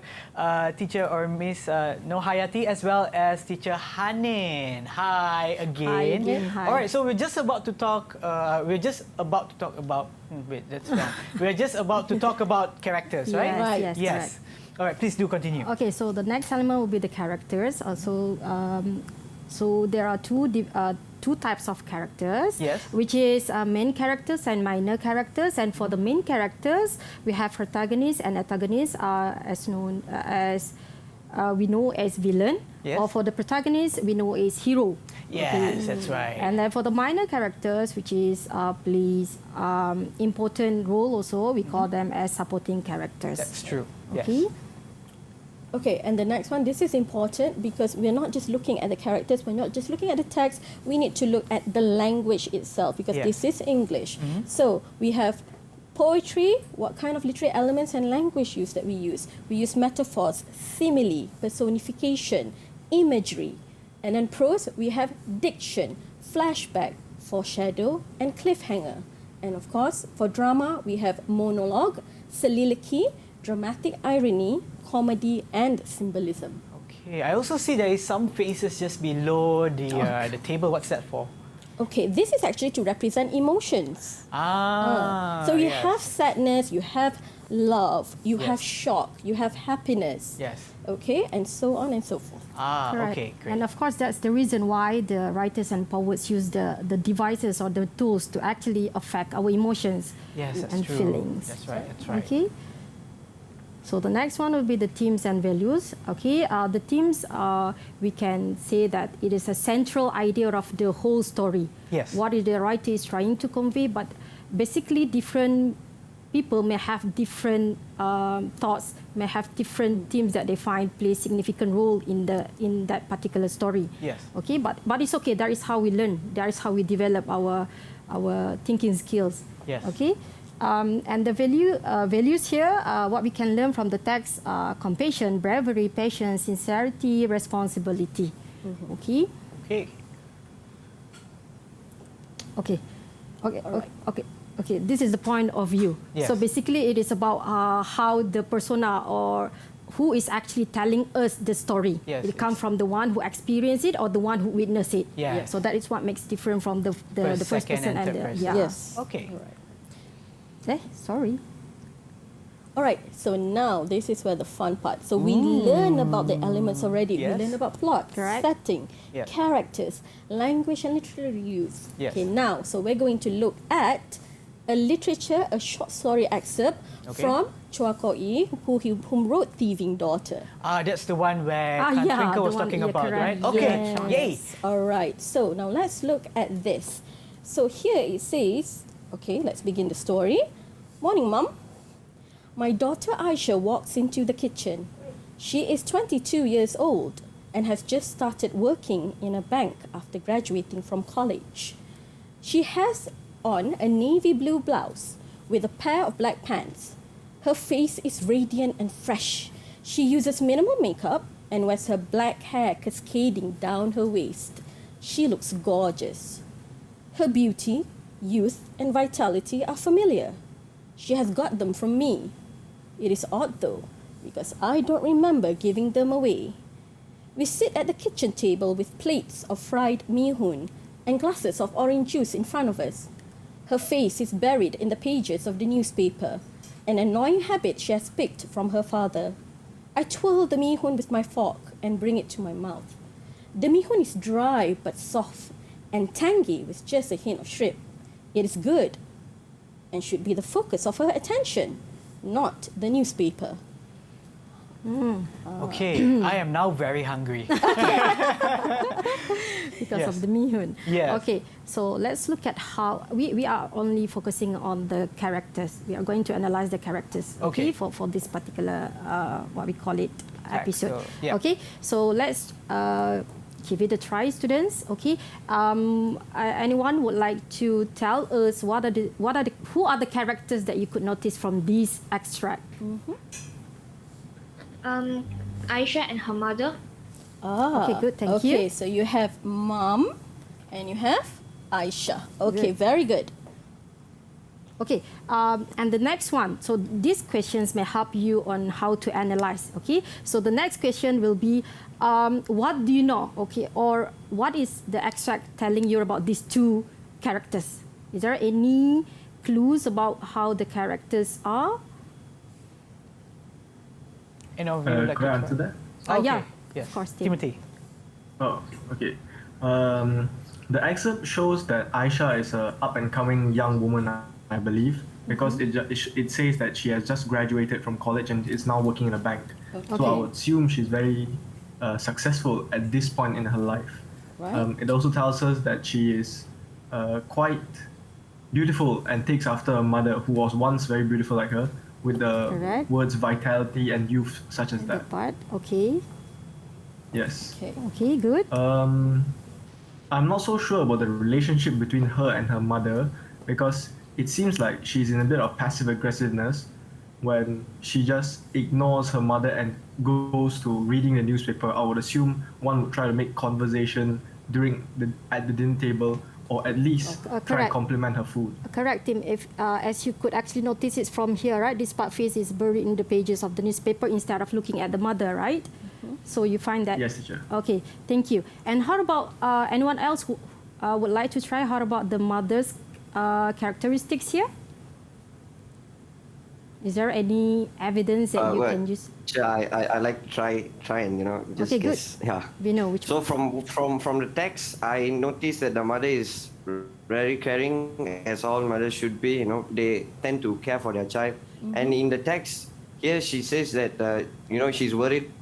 [SPEAKER 3] teacher or Miss Norhayati as well as teacher Hanin. Hi again.
[SPEAKER 2] Hi again. Hi.
[SPEAKER 3] All right, so we're just about to talk. We're just about to talk about. Wait, that's wrong. We're just about to talk about characters, right?
[SPEAKER 2] Yes.
[SPEAKER 3] All right, please do continue.
[SPEAKER 2] Okay, so the next element will be the characters. Also, so there are two types of characters, which is main characters and minor characters. And for the main characters, we have protagonists and antagonists, we know as villain. Or for the protagonist, we know as hero.
[SPEAKER 3] Yes, that's right.
[SPEAKER 2] And then for the minor characters, which is plays important role also, we call them as supporting characters.
[SPEAKER 3] That's true.
[SPEAKER 2] Okay.
[SPEAKER 3] Yes.
[SPEAKER 11] Okay, and the next one, this is important because we're not just looking at the characters, we're not just looking at the text, we need to look at the language itself because this is English. So we have Poetry, what kind of literary elements and language use that we use? We use metaphors, simile, personification, imagery. And then prose, we have diction, flashback, foreshadow, and cliffhanger. And of course, for drama, we have monologue, soliloquy, dramatic irony, comedy, and symbolism.
[SPEAKER 3] Okay, I also see there is some faces just below the table. What's that for?
[SPEAKER 11] Okay, this is actually to represent emotions. So you
[SPEAKER 3] yes.
[SPEAKER 11] have sadness, you have love, you have shock, you have happiness.
[SPEAKER 3] Yes.
[SPEAKER 11] Okay, and so on and so forth.
[SPEAKER 2] Correct.
[SPEAKER 3] Okay, great.
[SPEAKER 2] And of course, that's the reason why the writers and poets use the devices or the tools to actually affect our emotions
[SPEAKER 3] Yes, that's
[SPEAKER 2] and
[SPEAKER 3] true.
[SPEAKER 2] feelings.
[SPEAKER 3] That's right, that's right.
[SPEAKER 2] Okay. So the next one will be the themes and values. Okay, the themes, we can say that it is a central idea of the whole story.
[SPEAKER 3] Yes.
[SPEAKER 2] What is the writer is trying to convey, but basically different people may have different thoughts, may have different themes that they find play significant role in that particular story.
[SPEAKER 3] Yes.
[SPEAKER 2] Okay, but it's okay. That is how we learn. That is how we develop our thinking skills.
[SPEAKER 3] Yes.
[SPEAKER 2] Okay. And the values here, what we can learn from the text, compassion, bravery, patience, sincerity, responsibility. Okay.
[SPEAKER 3] Okay.
[SPEAKER 2] Okay. Okay. Okay. Okay. This is the point of view.
[SPEAKER 3] Yes.
[SPEAKER 2] So basically, it is about how the persona or who is actually telling us the story.
[SPEAKER 3] Yes,
[SPEAKER 2] it comes from the one who experienced it or the one who witnessed it.
[SPEAKER 3] Yeah.
[SPEAKER 2] So that is what makes different from the first
[SPEAKER 3] second,
[SPEAKER 2] person
[SPEAKER 3] and third
[SPEAKER 2] the
[SPEAKER 3] person.
[SPEAKER 2] yeah.
[SPEAKER 11] Yes.
[SPEAKER 3] Okay.
[SPEAKER 2] Sorry.
[SPEAKER 11] All right, so now this is where the fun part. So we learn about the elements already.
[SPEAKER 3] Yes.
[SPEAKER 11] We learn about plot,
[SPEAKER 2] Correct.
[SPEAKER 11] setting,
[SPEAKER 3] Yes.
[SPEAKER 11] characters, language and literary use.
[SPEAKER 3] Yes.
[SPEAKER 11] Okay, now, so we're going to look at a short story excerpt
[SPEAKER 3] Okay.
[SPEAKER 11] from Chua Ko-i, whom wrote Thieving Daughter.
[SPEAKER 3] That's the one where
[SPEAKER 2] yeah,
[SPEAKER 3] Twinkle
[SPEAKER 2] the
[SPEAKER 3] was
[SPEAKER 2] one-
[SPEAKER 3] talking
[SPEAKER 2] yeah,
[SPEAKER 3] about,
[SPEAKER 2] correct.
[SPEAKER 3] right? Okay,
[SPEAKER 2] Yes.
[SPEAKER 3] yay!
[SPEAKER 11] All right, so now let's look at this. So here it says, okay, let's begin the story. Morning, Mum. My daughter Aisha walks into the kitchen. She is 22 years old and has just started working in a bank after graduating from college. She has on a navy blue blouse with a pair of black pants. Her face is radiant and fresh. She uses minimal makeup and wears her black hair cascading down her waist. She looks gorgeous. Her beauty, youth, and vitality are familiar. She has got them from me. It is odd though, because I don't remember giving them away. We sit at the kitchen table with plates of fried mee-hoon and glasses of orange juice in front of us. Her face is buried in the pages of the newspaper, an annoying habit she has picked from her father. I twirl the mee-hoon with my fork and bring it to my mouth. The mee-hoon is dry but soft and tangy with just a hint of shrimp. It is good and should be the focus of her attention, not the newspaper.
[SPEAKER 3] Okay, I am now very hungry.
[SPEAKER 2] Because
[SPEAKER 3] Yes.
[SPEAKER 2] of the mee-hoon.
[SPEAKER 3] Yes.
[SPEAKER 2] Okay, so let's look at how we are only focusing on the characters. We are going to analyze the characters.
[SPEAKER 3] Okay.
[SPEAKER 2] For this particular what we call it episode.
[SPEAKER 3] So, yeah.
[SPEAKER 2] Okay, so let's give it a try, students. Okay, anyone would like to tell us who are the characters that you could notice from this extract?
[SPEAKER 6] Aisha and her mother.
[SPEAKER 2] Okay, good, thank you.
[SPEAKER 11] Okay, so you have Mom and you have Aisha. Okay,
[SPEAKER 2] Good.
[SPEAKER 11] very good.
[SPEAKER 2] Okay, and the next one. So these questions may help you on how to analyze. Okay, so the next question will be, what do you know? Okay, or what is the extract telling you about these two characters? Is there any clues about how the characters are?
[SPEAKER 12] Could I answer that?
[SPEAKER 2] Yeah,
[SPEAKER 3] Yes.
[SPEAKER 2] of course,
[SPEAKER 3] Timothy.
[SPEAKER 12] Oh, okay. The excerpt shows that Aisha is a up-and-coming young woman, I believe, because it says that she has just graduated from college and is now working in a bank. So I would assume she's very successful at this point in her life.
[SPEAKER 11] Right.
[SPEAKER 12] It also tells us that she is quite beautiful and takes after her mother, who was once very beautiful like her, with the
[SPEAKER 2] Correct.
[SPEAKER 12] words vitality and youth such as that.
[SPEAKER 2] Part. Okay.
[SPEAKER 12] Yes.
[SPEAKER 2] Okay, good.
[SPEAKER 12] I'm not so sure about the relationship between her and her mother, because it seems like she's in a bit of passive aggressiveness when she just ignores her mother and goes to reading the newspaper. I would assume one would try to make conversation at the dinner table, or at least try and
[SPEAKER 2] correct.
[SPEAKER 12] compliment her food.
[SPEAKER 2] Correct, Tim. If as you could actually notice, it's from here, right? This part face is buried in the pages of the newspaper instead of looking at the mother, right? So you find that.
[SPEAKER 12] Yes, teacher.
[SPEAKER 2] Okay, thank you. And how about anyone else who would like to try? How about the mother's characteristics here? Is there any evidence that you can use?
[SPEAKER 13] I like to try and just
[SPEAKER 2] Okay, good.
[SPEAKER 13] guess. Yeah.
[SPEAKER 2] We know which
[SPEAKER 13] So
[SPEAKER 2] one.
[SPEAKER 13] from the text, I noticed that the mother is very caring, as all mothers should be. They tend to care for their child. And in the text here, she says that she's worried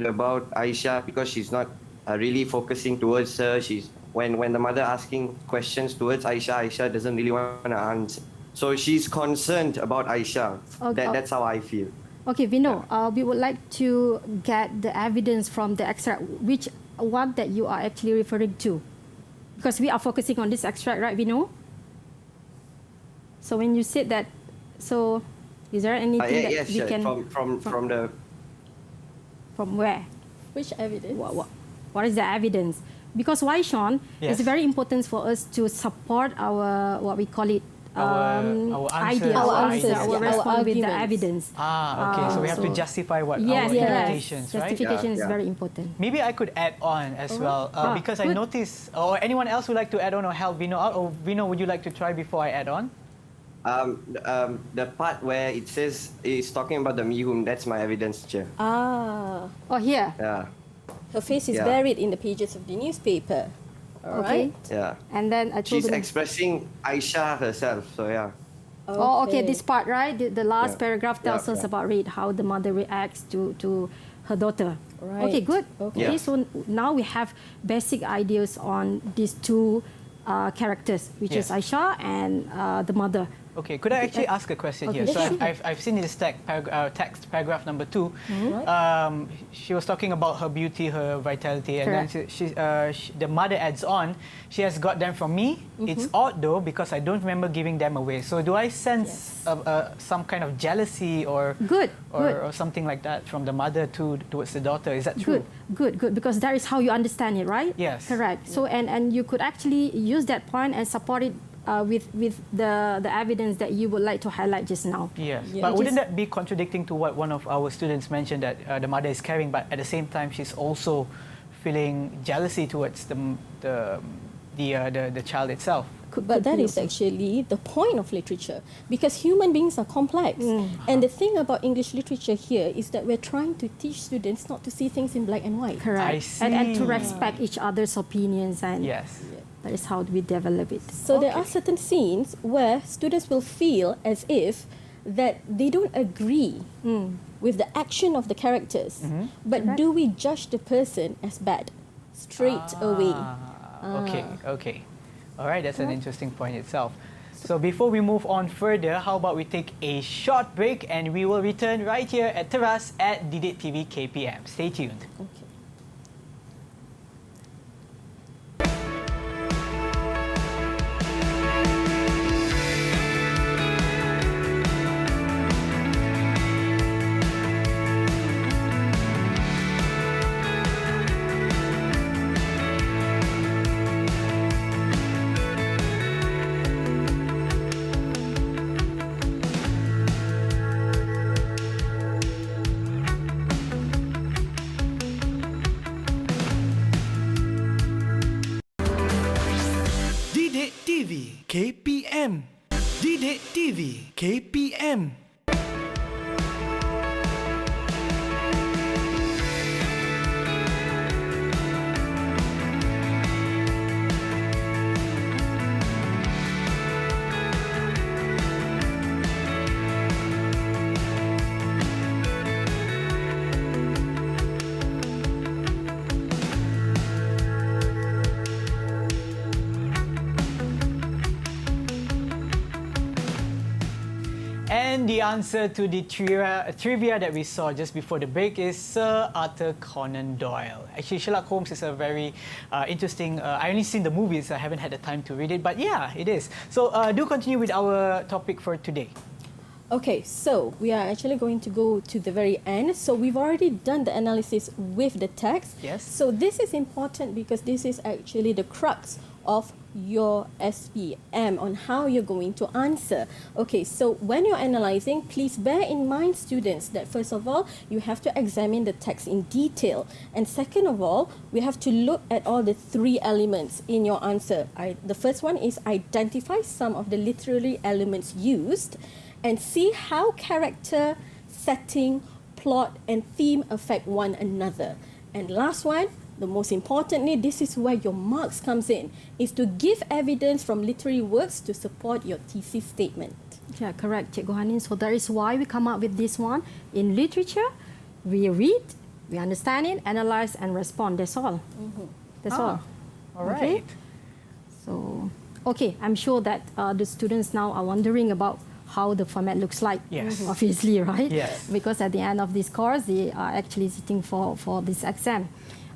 [SPEAKER 13] about Aisha because she's not really focusing towards her. When the mother asking questions towards Aisha doesn't really want to answer. So she's concerned about Aisha. That's how I feel.
[SPEAKER 2] Okay, Vino, we would like to get the evidence from the extract, which one that you are actually referring to. Because we are focusing on this extract, right, Vino? So when you said that, so is there anything that
[SPEAKER 13] yes,
[SPEAKER 2] we can...
[SPEAKER 13] from the...
[SPEAKER 2] From where?
[SPEAKER 11] Which evidence?
[SPEAKER 2] What is the evidence? Because why, Sean,
[SPEAKER 3] Yes.
[SPEAKER 2] it's very important for us to support our, what we call it,
[SPEAKER 3] Our
[SPEAKER 2] idea,
[SPEAKER 3] answers,
[SPEAKER 2] our
[SPEAKER 3] yeah.
[SPEAKER 2] response with the
[SPEAKER 11] arguments.
[SPEAKER 2] evidence.
[SPEAKER 3] Okay, so we have to justify what
[SPEAKER 2] Yes,
[SPEAKER 3] our interpretations, right?
[SPEAKER 2] justification is very important.
[SPEAKER 3] Maybe I could add on as well, because I
[SPEAKER 2] good.
[SPEAKER 3] noticed, or anyone else would like to add on or help Vino out, or Vino, would you like to try before I add on?
[SPEAKER 13] The part where it says it's talking about the mihun, that's my evidence, Chair.
[SPEAKER 11] Ah,
[SPEAKER 2] Oh, here.
[SPEAKER 13] Yeah.
[SPEAKER 11] her face is
[SPEAKER 13] Yeah.
[SPEAKER 11] buried in the pages of the newspaper. All
[SPEAKER 2] Okay.
[SPEAKER 11] right.
[SPEAKER 13] Yeah.
[SPEAKER 2] And then I told
[SPEAKER 13] She's
[SPEAKER 2] them,
[SPEAKER 13] expressing Aisha herself, so yeah.
[SPEAKER 2] oh, okay, this part, right? The last
[SPEAKER 13] Yeah.
[SPEAKER 2] paragraph tells
[SPEAKER 13] Yeah,
[SPEAKER 2] us
[SPEAKER 13] yeah.
[SPEAKER 2] about how the mother reacts to her daughter.
[SPEAKER 11] Right.
[SPEAKER 2] Okay, good.
[SPEAKER 11] Okay.
[SPEAKER 13] Yeah.
[SPEAKER 2] So now we have basic ideas on these two characters, which is
[SPEAKER 3] Yes.
[SPEAKER 2] Aisha and the mother.
[SPEAKER 3] Okay, could I actually ask a question
[SPEAKER 2] Okay,
[SPEAKER 3] here? So
[SPEAKER 2] sure.
[SPEAKER 3] I've seen in this text, paragraph number 2, she was talking about her beauty, her vitality, and then the mother adds on, she has got them from me. It's odd though, because I don't remember giving them away. So do I sense some kind of jealousy or something like that from the mother towards the daughter? Is that true?
[SPEAKER 2] Good, because that is how you understand it, right?
[SPEAKER 3] Yes.
[SPEAKER 2] Correct. So and you could actually use that point and support it with the evidence that you would like to highlight just now.
[SPEAKER 3] Yes,
[SPEAKER 11] Yeah.
[SPEAKER 3] but wouldn't that be contradicting to what one of our students mentioned, that the mother is caring, but at the same time she's also feeling jealousy towards the child itself?
[SPEAKER 11] But that is actually the point of literature, because human beings are complex. And the thing about English literature here is that we're trying to teach students not to see things in black and white.
[SPEAKER 2] Correct.
[SPEAKER 3] I see.
[SPEAKER 2] And to respect each other's opinions, and
[SPEAKER 3] Yes.
[SPEAKER 2] that is how we develop it.
[SPEAKER 11] So there are certain scenes where students will feel as if that they don't agree with the action of the characters, but do we judge the person as bad straight away?
[SPEAKER 3] Okay. All right, that's an interesting point itself. So before we move on further, how about we take a short break and we will return right here at Teras at Didik TV KPM. Stay tuned.
[SPEAKER 11] Okay.
[SPEAKER 1] Didik TV KPM. Didik TV KPM.
[SPEAKER 3] And the answer to the trivia that we saw just before the break is Sir Arthur Conan Doyle. Actually, Sherlock Holmes is a very interesting... I only seen the movies, I haven't had the time to read it, but yeah, it is. So do continue with our topic for today.
[SPEAKER 11] Okay, so we are actually going to go to the very end. So we've already done the analysis with the text.
[SPEAKER 3] Yes.
[SPEAKER 11] So this is important because this is actually the crux of your SPM on how you're going to answer. Okay, so when you're analyzing, please bear in mind, students, that first of all, you have to examine the text in detail. And second of all, we have to look at all the three elements in your answer. The first one is identify some of the literary elements used and see how character, setting, plot, and theme affect one another. And last one, the most importantly, this is where your marks comes in, is to give evidence from literary works to support your thesis statement.
[SPEAKER 2] Yeah, correct, Cikgu Hanin. So that is why we come up with this one. In literature, we read, we understand it, analyze, and respond. That's all. That's all.
[SPEAKER 3] All right.
[SPEAKER 2] Okay? So, okay, I'm sure that the students now are wondering about how the format looks like.
[SPEAKER 3] Yes.
[SPEAKER 2] Obviously, right?
[SPEAKER 3] Yes.
[SPEAKER 2] Because at the end of this course, they are actually sitting for this exam.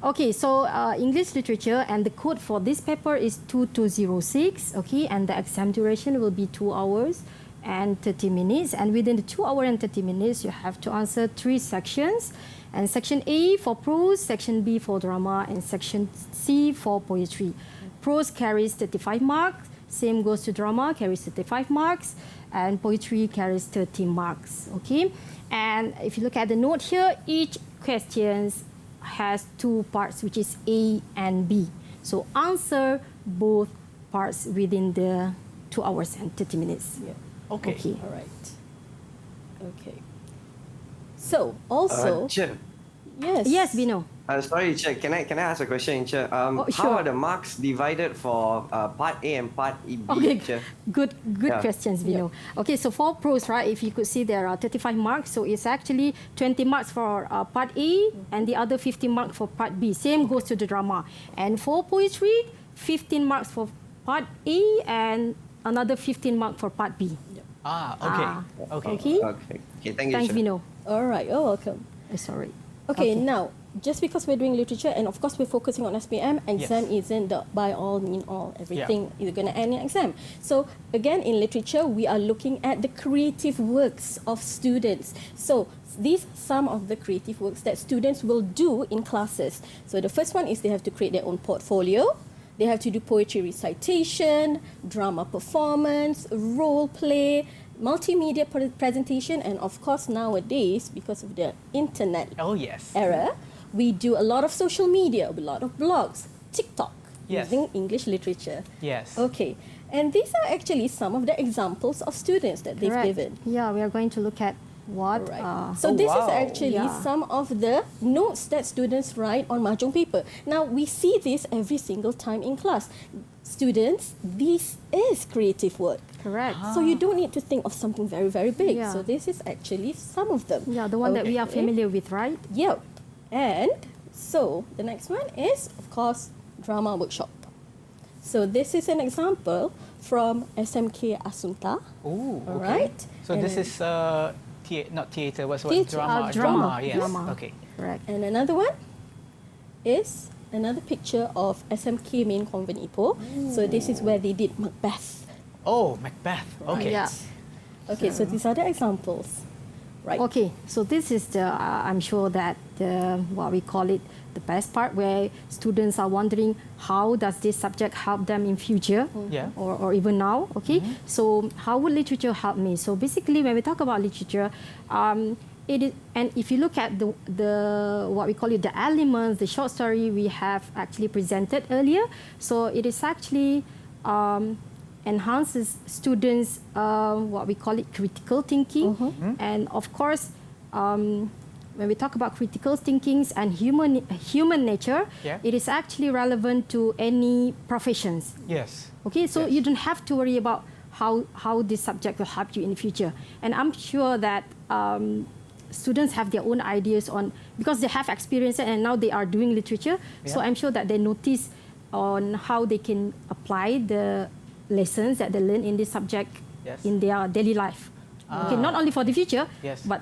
[SPEAKER 2] Okay, so English literature, and the code for this paper is 2206, okay, and the exam duration will be 2 hours and 30 minutes. And within the 2 hours and 30 minutes, you have to answer 3 sections. And section A for prose, section B for drama, and section C for poetry. Prose carries 35 marks, same goes to drama, carries 35 marks, and poetry carries 30 marks, okay? And if you look at the note here, each question has 2 parts, which is A and B. So answer both parts within the 2 hours and 30 minutes.
[SPEAKER 11] Yeah.
[SPEAKER 3] Okay.
[SPEAKER 11] All right. Okay. So also, yes.
[SPEAKER 2] Yes, Bino.
[SPEAKER 13] Sorry, Che, can I ask a question, Che?
[SPEAKER 2] Sure.
[SPEAKER 13] How are the marks divided for part A and part B,
[SPEAKER 2] Okay,
[SPEAKER 13] Che?
[SPEAKER 2] good questions, Bino. Okay, so for prose, right, if you could see there are 35 marks, so it's actually 20 marks for part A and the other 15 marks for part B. Same goes to the drama. And for poetry, 15 marks for part A and another 15 marks for part B.
[SPEAKER 3] Okay.
[SPEAKER 2] Okay.
[SPEAKER 13] Okay, thank you,
[SPEAKER 2] Thanks,
[SPEAKER 13] Che.
[SPEAKER 2] Bino.
[SPEAKER 11] all right, you're welcome.
[SPEAKER 2] Sorry.
[SPEAKER 11] Okay, now, just because we're doing literature, and of course we're focusing on SPM, exam isn't the by all, mean all. Everything is going to end in exam. So again, in literature, we are looking at the creative works of students. So these some of the creative works that students will do in classes. So the first one is they have to create their own portfolio. They have to do poetry recitation, drama performance, role play, multimedia presentation, and of course nowadays, because of the internet era, we do a lot of social media, a lot of blogs, TikTok, using English literature.
[SPEAKER 3] Yes.
[SPEAKER 11] Okay, and these are actually some of the examples of students that they've given.
[SPEAKER 2] Yeah, we are going to look at what...
[SPEAKER 11] So this is actually some of the notes that students write on mahjong paper. Now, we see this every single time in class. Students, this is creative work.
[SPEAKER 2] Correct.
[SPEAKER 11] So you don't need to think of something very, very big. So this is actually some of them.
[SPEAKER 2] Yeah, the one that we are familiar with, right?
[SPEAKER 11] Yep. And so the next one is, of course, drama workshop. So this is an example from SMK Asunta.
[SPEAKER 3] Oh,
[SPEAKER 11] all right.
[SPEAKER 3] So
[SPEAKER 11] and
[SPEAKER 3] this is not theatre, what's
[SPEAKER 11] theatre,
[SPEAKER 3] drama? Yes.
[SPEAKER 11] Drama.
[SPEAKER 3] Okay.
[SPEAKER 11] Correct. And another one is another picture of SMK Main Convent Ipoh. So this is where they did Macbeth.
[SPEAKER 3] Oh, Macbeth. Okay.
[SPEAKER 2] Yeah.
[SPEAKER 11] Okay, so these are the examples. Right.
[SPEAKER 2] Okay, so this is the, I'm sure that the, what we call it, the best part, where students are wondering how does this subject help them in future, or even now, okay? So how would literature help me? So basically, when we talk about literature, it is, and if you look at the what we call it, the elements, the short story we have actually presented earlier, so it is actually enhances students' what we call it critical thinking, and of course, when we talk about critical thinkings and human nature, it is actually relevant to any professions.
[SPEAKER 3] Yes.
[SPEAKER 2] Okay, so you don't have to worry about how this subject will help you in the future, and I'm sure that students have their own ideas on, because they have experience and now they are doing literature. So I'm sure that they notice on how they can apply the lessons that they learn in this subject in their daily life. Okay, not only for the future,
[SPEAKER 3] Yes.
[SPEAKER 2] but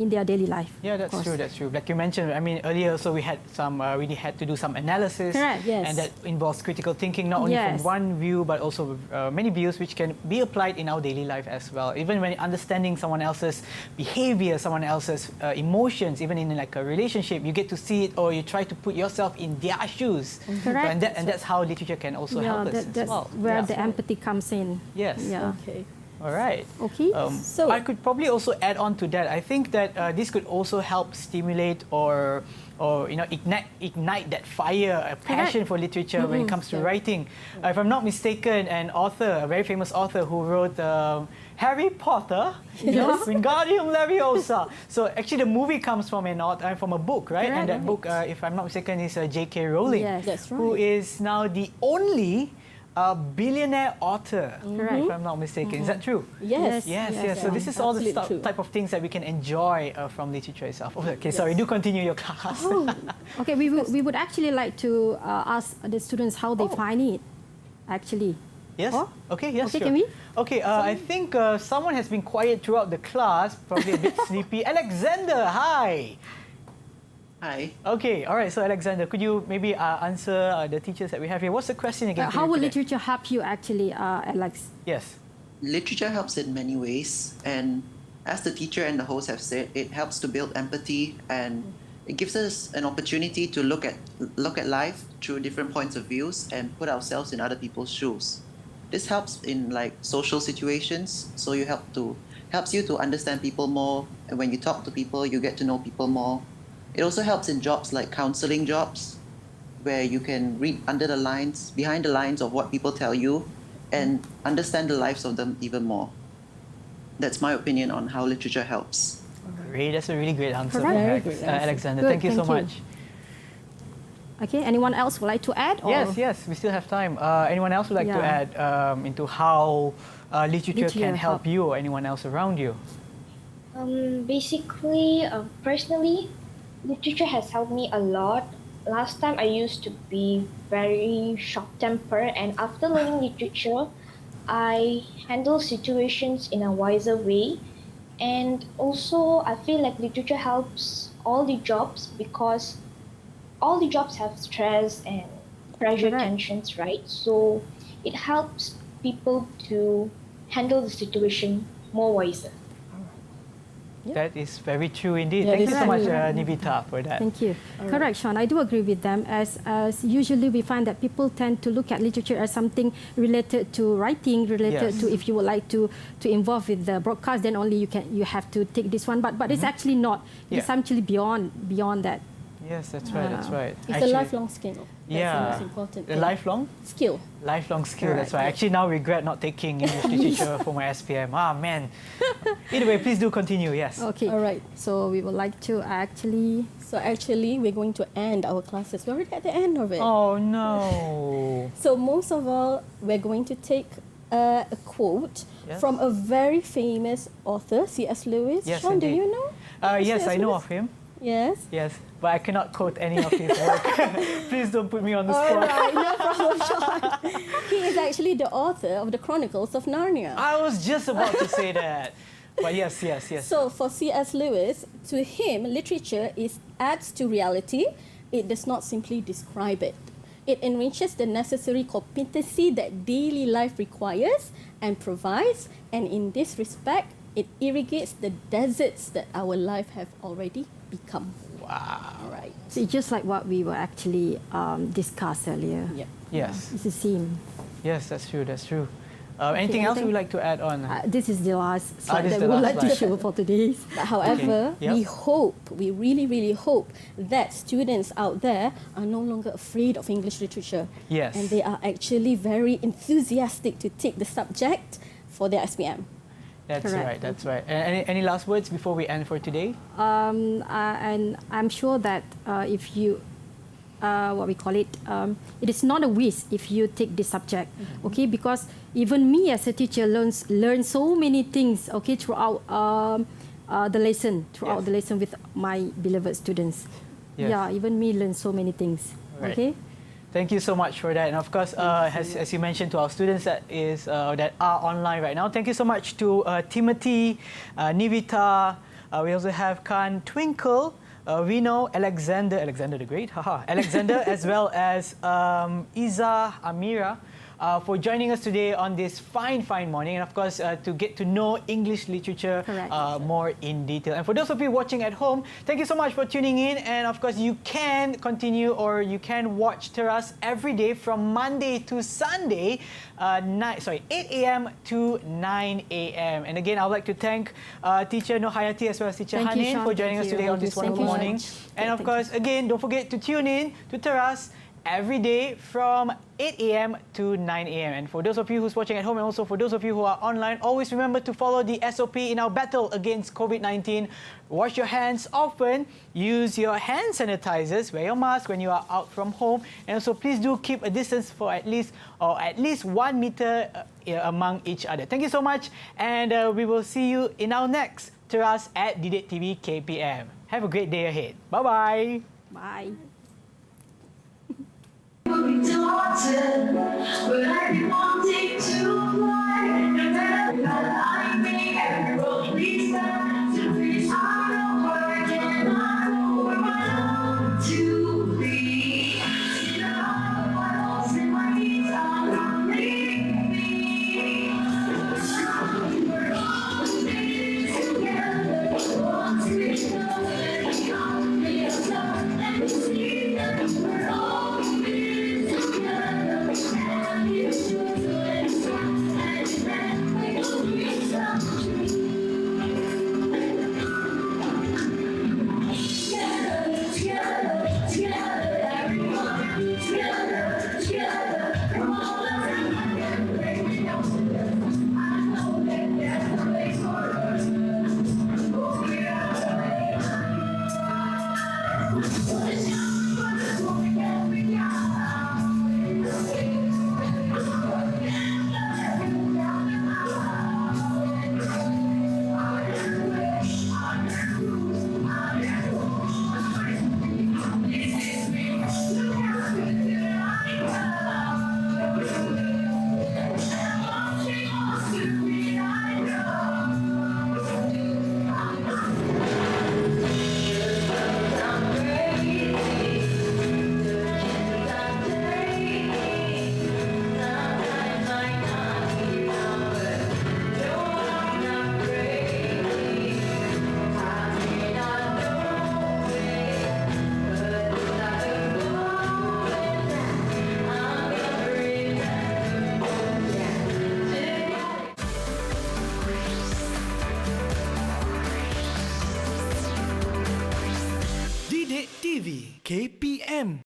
[SPEAKER 2] in their daily life.
[SPEAKER 3] Yeah, that's true. That's true. Like you mentioned, I mean, earlier also we had some, really had to do some analysis.
[SPEAKER 2] Correct, yes.
[SPEAKER 3] And that involves critical thinking, not only from
[SPEAKER 2] Yes.
[SPEAKER 3] one view, but also many views which can be applied in our daily life as well. Even when understanding someone else's behavior, someone else's emotions, even in like a relationship, you get to see it or you try to put yourself in their shoes.
[SPEAKER 2] Correct.
[SPEAKER 3] And that's how literature can also help us
[SPEAKER 2] that's
[SPEAKER 3] as well.
[SPEAKER 2] where the empathy comes in.
[SPEAKER 3] Yes.
[SPEAKER 2] Yeah.
[SPEAKER 11] Okay.
[SPEAKER 3] All right.
[SPEAKER 2] Okay.
[SPEAKER 11] So
[SPEAKER 3] I could probably also add on to that. I think that this could also help stimulate or ignite that fire, a passion for literature when it comes to writing. If I'm not mistaken, an author, a very famous author who wrote Harry Potter, Wingardium Leviosa. So actually, the movie comes from from a book, right?
[SPEAKER 2] Correct,
[SPEAKER 3] and that book, if I'm not mistaken, is J.K. Rowling,
[SPEAKER 2] Yes. That's
[SPEAKER 3] who is now the only billionaire author, if I'm not mistaken. Is that true?
[SPEAKER 11] Yes.
[SPEAKER 3] Yes. So this is all the
[SPEAKER 11] Absolutely true.
[SPEAKER 3] type of things that we can enjoy from literature itself. Okay, sorry, do continue your class.
[SPEAKER 2] Okay, we would actually like to ask the students how they find it, actually.
[SPEAKER 3] Yes?
[SPEAKER 2] Oh?
[SPEAKER 3] Okay, yes,
[SPEAKER 2] Okay,
[SPEAKER 3] sure.
[SPEAKER 2] can we?
[SPEAKER 3] Okay, I think someone has been quiet throughout the class, probably a bit sleepy. Alexander, hi!
[SPEAKER 5] Hi.
[SPEAKER 3] Okay, all right, so Alexander, could you maybe answer the teachers that we have here? What's the question again?
[SPEAKER 2] How will
[SPEAKER 3] Could you repeat
[SPEAKER 2] literature help you, actually, Alex?
[SPEAKER 3] that? Yes.
[SPEAKER 5] Literature helps in many ways, and as the teacher and the host have said, it helps to build empathy, and it gives us an opportunity to look at life through different points of views and put ourselves in other people's shoes. This helps in like social situations, so helps you to understand people more, and when you talk to people, you get to know people more. It also helps in jobs like counseling jobs, where you can read behind the lines of what people tell you, and understand the lives of them even more. That's my opinion on how literature helps.
[SPEAKER 3] Great, that's a really great answer,
[SPEAKER 2] Correct.
[SPEAKER 11] Very good answer.
[SPEAKER 3] Alexander.
[SPEAKER 2] Good,
[SPEAKER 3] thank you so
[SPEAKER 2] thank you.
[SPEAKER 3] much.
[SPEAKER 2] Okay, anyone else would like to add? Or?
[SPEAKER 3] Yes, we still have time. Anyone else would like to add into how literature can help you or anyone else around you?
[SPEAKER 6] Basically, personally, literature has helped me a lot. Last time I used to be very short-tempered, and after learning literature, I handle situations in a wiser way. And also, I feel like literature helps all the jobs because all the jobs have stress and pressure, tensions, right? So it helps people to handle the situation more wiser.
[SPEAKER 3] That is very true indeed.
[SPEAKER 11] Yeah,
[SPEAKER 3] Thank you so much,
[SPEAKER 2] correct.
[SPEAKER 3] Nivita, for that.
[SPEAKER 2] Thank you. Correct, Sean. I do agree with them. As usually we find that people tend to look at literature as something related to writing, related
[SPEAKER 3] Yes.
[SPEAKER 2] to if you would like to involve with the broadcast, then only you have to take this one. But it's actually not. It's actually beyond that.
[SPEAKER 3] Yes, that's right. That's right.
[SPEAKER 11] It's a lifelong skill. That's the most important
[SPEAKER 3] The
[SPEAKER 11] thing.
[SPEAKER 3] lifelong
[SPEAKER 11] skill.
[SPEAKER 3] Lifelong skill.
[SPEAKER 2] Correct.
[SPEAKER 3] That's right. I actually now regret not taking English literature for my SPM. Ah, man. Either way, please do continue. Yes.
[SPEAKER 2] Okay.
[SPEAKER 11] All right.
[SPEAKER 2] So we would like to actually.
[SPEAKER 11] So actually, we're going to end our classes. We're already at the end of it.
[SPEAKER 3] Oh no.
[SPEAKER 11] So most of all, we're going to take a quote from a very famous author, C.S. Lewis.
[SPEAKER 3] Yes,
[SPEAKER 11] Sean, do
[SPEAKER 3] indeed.
[SPEAKER 11] you know?
[SPEAKER 3] Yes,
[SPEAKER 11] C.S.
[SPEAKER 3] I know
[SPEAKER 11] Lewis?
[SPEAKER 3] of him.
[SPEAKER 11] Yes.
[SPEAKER 3] Yes, but I cannot quote any of his work. Please don't put me on the
[SPEAKER 11] All
[SPEAKER 3] spot.
[SPEAKER 11] right, no problem, Sean. He is actually the author of the Chronicles of Narnia.
[SPEAKER 3] I was just about to say that. But yes.
[SPEAKER 11] So for C.S. Lewis, to him, literature adds to reality. It does not simply describe it. It enriches the necessary competency that daily life requires and provides, and in this respect, it irrigates the deserts that our life have already become.
[SPEAKER 3] Wow.
[SPEAKER 11] Right.
[SPEAKER 2] So it's just like what we were actually discussed earlier.
[SPEAKER 11] Yep.
[SPEAKER 3] Yes.
[SPEAKER 2] It's the same.
[SPEAKER 3] Yes, that's true. That's true. Anything else you would like to add on?
[SPEAKER 2] This is the last slide
[SPEAKER 3] this is
[SPEAKER 2] that
[SPEAKER 3] the
[SPEAKER 2] we would
[SPEAKER 3] last
[SPEAKER 2] like to
[SPEAKER 3] slide.
[SPEAKER 2] show for today's.
[SPEAKER 11] But however,
[SPEAKER 3] Okay. Yep.
[SPEAKER 11] we really hope that students out there are no longer afraid of English literature.
[SPEAKER 3] Yes.
[SPEAKER 11] And they are actually very enthusiastic to take the subject for their SPM.
[SPEAKER 3] That's
[SPEAKER 2] Correct.
[SPEAKER 3] right. That's right. And any last words before we end for today?
[SPEAKER 2] And I'm sure that if you, what we call it, it is not a waste if you take this subject, okay? Because even me as a teacher learn so many things, okay, throughout the lesson,
[SPEAKER 3] Yes.
[SPEAKER 2] the lesson with my beloved students.
[SPEAKER 3] Yes.
[SPEAKER 2] Yeah, even me learn so many things,
[SPEAKER 3] Right.
[SPEAKER 2] okay?
[SPEAKER 3] Thank you so much for that, and of course, as you mentioned to our students that are online right now, thank you so much to Timothy, Nivita. We also have Khan, Twinkle, Reno, Alexander the Great, Alexander, as well as Iza, Amira, for joining us today on this fine morning, and of course to get to know English literature more in detail. And for those of you watching at home, thank you so much for tuning in, and of course you can continue or you can watch Teras every day from Monday to Sunday, 8 a.m. to 9 a.m. And again, I would like to thank teacher Norhayati as well as teacher Hanin for joining us today on this wonderful morning. And of course, again, don't forget to tune in to Teras every day from 8 a.m. to 9 a.m. And for those of you who's watching at home and also for those of you who are online, always remember to follow the SOP in our battle against COVID-19. Wash your hands often, use your hand sanitizers, wear your mask when you are out from home, and also please do keep a distance for at least 1 meter among each other. Thank you so much, and we will see you in our next Teras at Didik TV KPM. Have a great day ahead. Bye-bye.
[SPEAKER 2] Bye.
[SPEAKER 15] Moving to water.